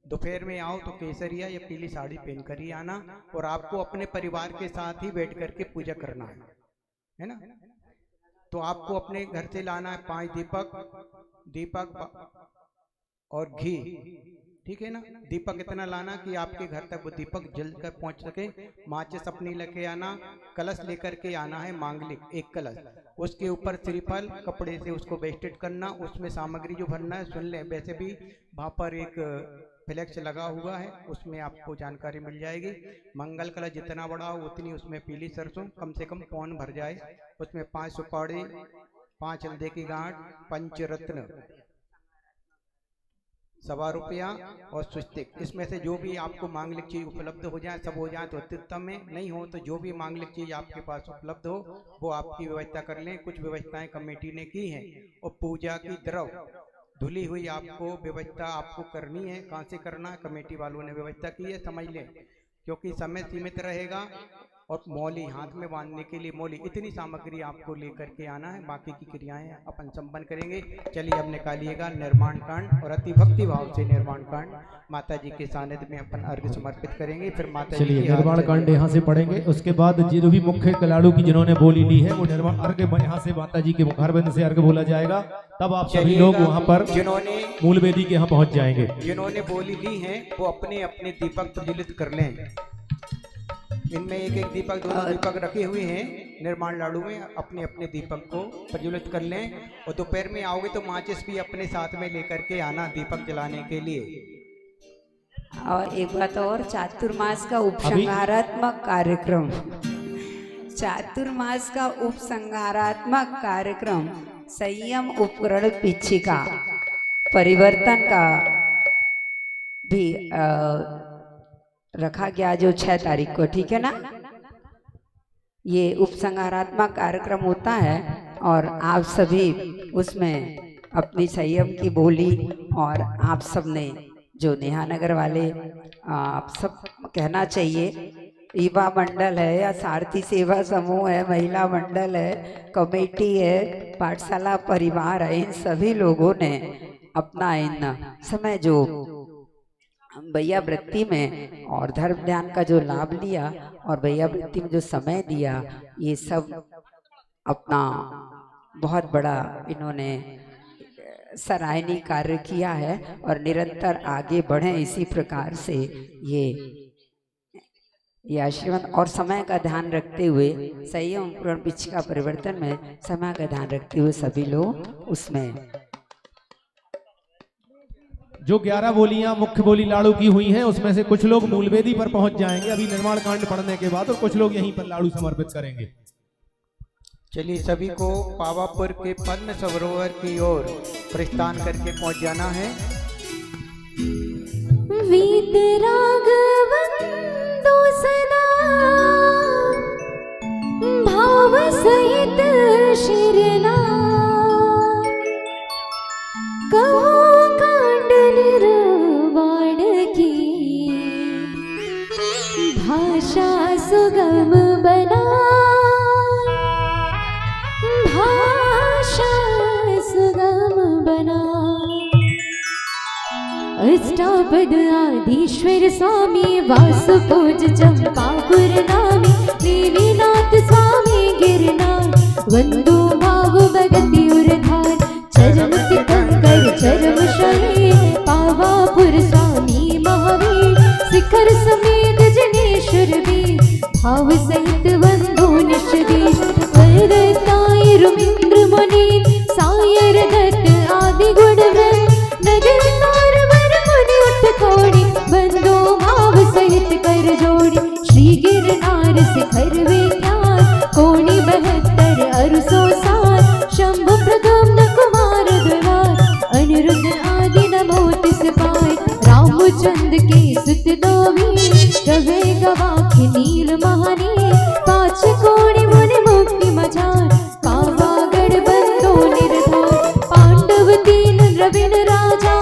दोपहर में आओ तो केसरिया या पीली साड़ी पहन कर ही आना, और आपको अपने परिवार के साथ ही बैठ करके पूजा करना है ना। तो आपको अपने घर से लाना है 5 दीपक और घी, ठीक है ना। दीपक इतना लाना कि आपके घर तक वो दीपक जल कर पहुंच सके। माचिस अपनी लेके आना, कलश लेकर के आना है मांगलिक, 1 कलश, उसके ऊपर श्रीफल कपड़े से उसको वेस्टेड करना, उसमें सामग्री जो भरना है सुन ले। वैसे भी वहाँ पर एक फ्लैक्स लगा हुआ है, उसमें आपको जानकारी मिल जाएगी। मंगल कलश जितना बड़ा हो उतनी उसमें पीली सरसों कम से कम पौन भर जाए, उसमें 5 सुपाड़ी, 5 हल्दे की गांठ, पंचरत्न, 1.25 रुपया और स्वस्तिक। इसमें से जो भी आपको मांगलिक चीज उपलब्ध हो जाए, सब हो जाए तो अत्युत्तम में, नहीं हो तो जो भी मांगलिक चीज आपके पास उपलब्ध हो वो आपकी व्यवस्था कर लें। कुछ व्यवस्थाएं कमेटी ने की हैं, और पूजा की द्रव धुली हुई आपको व्यवस्था आपको करनी है। कहाँ से करना है, कमेटी वालों ने व्यवस्था की है, समझ लें, क्योंकि समय सीमित रहेगा। और मौली हाथ में बांधने के लिए मौली, इतनी सामग्री आपको लेकर के आना है। बाकी की क्रियाएं अपन संपन्न करेंगे। चलिए अब निकालिएगा निर्माण कांड, और अति भक्ति भाव से निर्माण कांड माता जी के सानिध्य में अपन अर्घ्य समर्पित करेंगे। फिर माता चलिए जी निर्माण कांड यहाँ से पढ़ेंगे, उसके बाद जो भी मुख्य कलाड़ू की जिन्होंने बोली ली है वो निर्माण अर्घ्य यहाँ से माता जी के मुखारबिंद से अर्घ्य बोला जाएगा। तब आप सभी लोग वहाँ पर जिन्होंने मूल वेदी के यहाँ पहुँच जाएंगे। जिन्होंने बोली ली है वो अपने अपने दीपक प्रज्वलित कर लें। इनमें एक दीपक, दोनों दीपक रखे हुए हैं निर्माण लाड़ू में, अपने अपने दीपक को प्रज्वलित कर लें। और दोपहर में आओगे तो माचिस भी अपने साथ में लेकर के आना दीपक जलाने के लिए। और एक बात और, चातुर्मास का उपसंहारात्मक कार्यक्रम, चातुर्मास का उपसंहारात्मक कार्यक्रम संयम उपकरण पिछिका परिवर्तन का भी रखा गया, जो 6 तारीख को, ठीक है ना। ये उपसंहारात्मक कार्यक्रम होता है और आप सभी उसमें अपनी संयम की बोली और आप सब ने जो नेहानगर वाले आप सब कहना चाहिए, युवा मंडल है या सारथी सेवा समूह है, महिला मंडल है, कमेटी है, पाठशाला परिवार है, इन सभी लोगों ने अपना इन समय जो भैया वृत्ति में और धर्म ध्यान का जो लाभ लिया और भैया वृत्ति में जो समय दिया, ये सब अपना बहुत बड़ा इन्होंने सराहनीय कार्य किया है और निरंतर आगे बढ़े इसी प्रकार से ये आशीर्वाद और समय का ध्यान रखते हुए संयम पूर्ण पिच का परिवर्तन में समय का ध्यान रखते हुए सभी लोग उसमें जो 11 बोलियां मुख्य बोली लाड़ू की हुई हैं उसमें से कुछ लोग मूलवेदी पर पहुंच जाएंगे अभी निर्माण कांड पढ़ने के बाद, और कुछ लोग यहीं पर लाड़ू समर्पित करेंगे। चलिए सभी को पावापुर के पद्म सरोवर की ओर प्रस्थान करके पहुंच जाना है। वीतरागवंदो सदा भाव सहित शिरना कहो कांड निर्वाण की भाषा सुगम बना, भाषा सुगम बना। अष्टापद आदिश्वर स्वामी वासुपूज चंपापुर नामी देवीनाथ स्वामी गिरनाथ वंदो भाव भगति उरधार चरम कंकर चरम शहे पावापुर स्वामी महावीर शिखर समेत जनेश्वर भी भाव सहित वंदो निषदीश वरदाई रुमिंद्र मुनि सायर दत्त आदि गुणवृंद नगर सारवर मुनि उठ खोड़ी बंदो भाव सहित कर जोड़ी श्री गिरनार शिखर विख्यात कोणि 72 अरुसो सात शंभु प्रद्युम्न कुमार द्वार अनिरुद्ध आदि नमो तिस पाय रामचंद्र के सुत दोवी रवे गवाखि नील महानी पाँच कोणि मुनि मुक्ति मझार पावागढ़ बंदो निर्धार पांडव तीन द्रविण राजा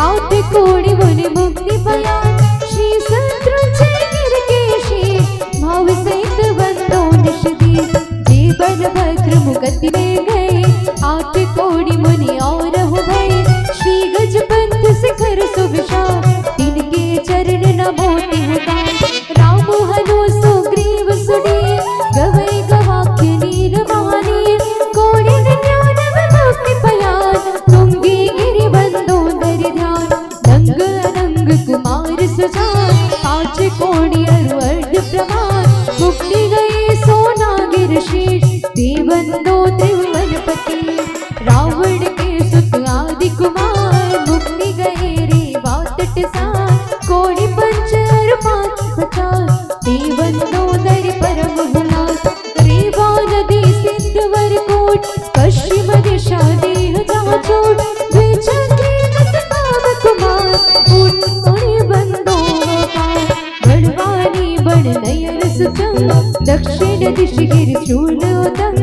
आठ कोणि मुनि मुक्ति पया श्री शत्रुंजय गिरकेशी भाव सहित बंदो निषदीश जे बलभद्र मुगति में गए आठ कोणि मुनि और हो गए श्री गजपंथ शिखर सुविशाल तिनके चरण नमो तिहुदान राम हनु सुग्रीव सुडी गवै गवाख्य नीर महानी कोणि निन्यानव मुक्ति पयान तुंगी गिरि बंदो दरि ध्यान नंग अनंग कुमार सुजान पाँच कोणि अरु अर्ध प्रमाण मुक्ति गए सोनागिर शीर्ष देवंदो त्रिभुवनपति रावण के सुत आदि कुमार मुक्ति गए रे वातट सा कोणि पंच अरु पाँच पचास देवंदो दरि परम हुलास रेवा नदी सिद्धवर कोट पश्चिम दिशा देह जहाँ छोड़ द्विचक्री नत काम कुमार ऊट कोणि बंदो पार बड़वानी बड़ नयर सुतम दक्षिण दिश गिर शूल उदम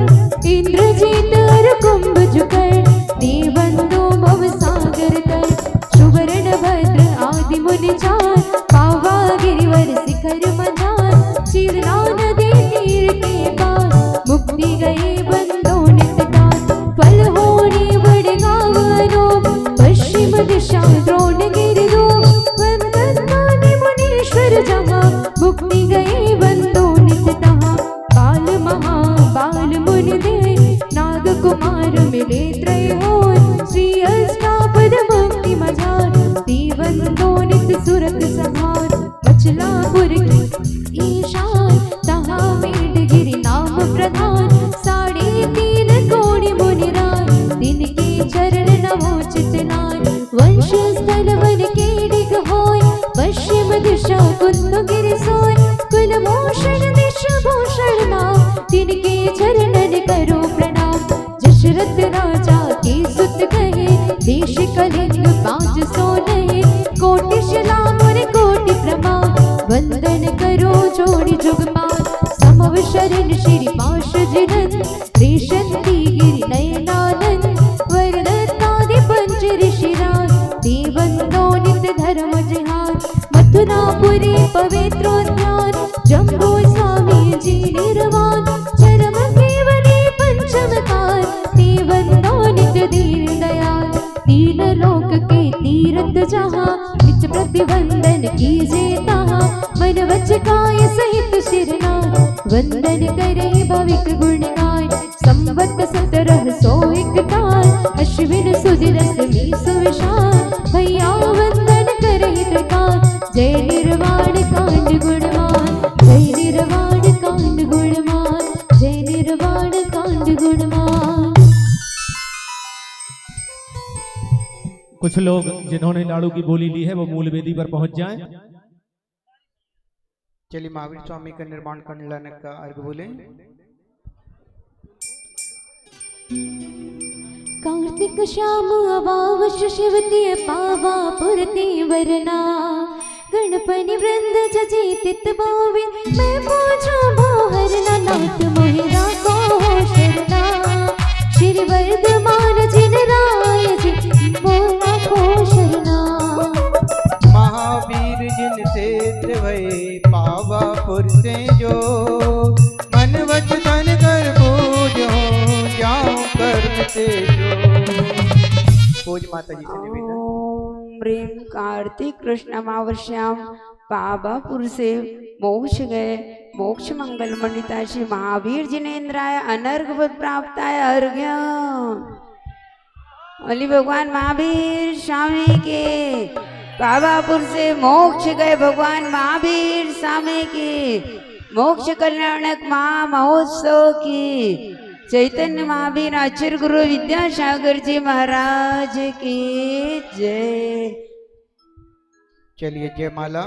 इंद्रजीत अर कुंभ जुकर देवंदो भव सागर तर सुवर्ण भद्र आदि मुनि चार पावा गिरिवर शिखर मझार चिरना नदी तीर के पास मुक्ति गए बंदो नितदान फल होनी बड़े गावनो पश्चिम दिशा द्रोण गिरिरो वंदन मानि मुनीश्वर जहाँ मुक्ति गए बंदो नितदान बाल महा बाल मुनि दे नाग कुमार मिले त्रय हो श्री अष्टापद मुक्ति मझार देवंदो नित सुरत संहार बचलापुर की ईशान तहाँ मेढगिरि नाम प्रधान 3.5 कोणि मुनिराज तिनके चरण नमो चितनाय वंश स्थल वन के डिग होय पश्चिम दिशा कुंद गिरि सोय कुल मोषण दिश भूषण नाम तिनके चरणन करो प्रणाम दशरथ राजा के सुत कहे देश कलिंग 500 नये कोटि शिला मुनि कोटि प्रमाण वंदन करो जोड़ी जुगपाल समव शरण श्री भजनन् त्रिशक्ति गिरि नयनानन् वरदत्तादि पंच ऋषिराज देवन्दो नित्य धर्म जहान मथुरापुरी पवित्रोद्यान जम्बो स्वामी जी निर्वाण चरम केवली पंचमकार देवन्दो नित्य दीन दयाल तीन लोक के तीरथ जहाँ निज प्रतिबंधन कीजे तहाँ मन वच काय सहित शिरना वंदन करे भविक गुण गाय संवत 1701 काल अश्विन सुदिरस मी सुविशाल भैया वंदन करे प्रकार जय निर्वाण कांड गुणवान जय निर्वाण कांड गुणवान जय निर्वाण कांड गुणवान। कुछ लोग जिन्होंने लाड़ू की बोली ली है वो मूल वेदी पर पहुंच जाएं। चलिए महावीर स्वामी का निर्माण करने लाने का अर्घ बोले। कार्तिक श्याम अवावश शिवती पावा पुरती वरना गणपति वृंद जजी तित बोवे मैं पूछो भोहरना नाथ मोहिरा को हो शरणा श्री वर्धमान जिन राय जी मोहा को शरणा महावीर जिन क्षेत्र भय पावापुर से जो मन वच तन कर पूजो जाऊं कर्म से जो। पूज माता जी से निवेदन। ओम ह्रीं कार्तिक कृष्ण मावर्ष्याम पावापुर से मोक्ष गए मोक्ष मंगल मंडिता श्री महावीर जिनेन्द्राय अनर्घ पद प्राप्ताय अर्घ्य। अली भगवान महावीर स्वामी के पावापुर से मोक्ष गए भगवान महावीर स्वामी की मोक्ष कल्याणक महा महोत्सव की चैतन्य महावीर आचार्य गुरु विद्यासागर जी महाराज की जय। चलिए जय माला।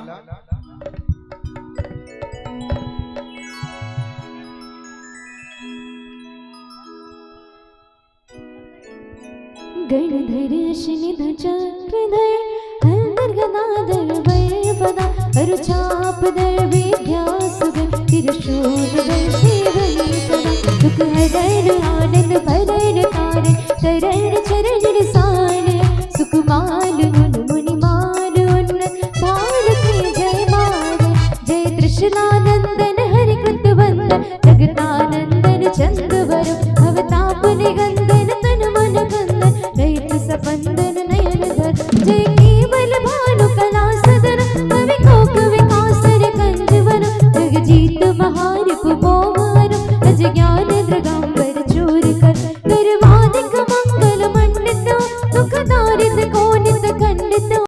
गणधर शनिध चक्रधर हलधर गदाधर वैपदा अरुचापधर विद्यासुधर त्रिशूलधर सेवने सदा दुख हरण आनंद भरण कारण करण चरण निसान सुकुमार मुन मुनिमान उन्न भाल के जय मान जय तृष्णानंदन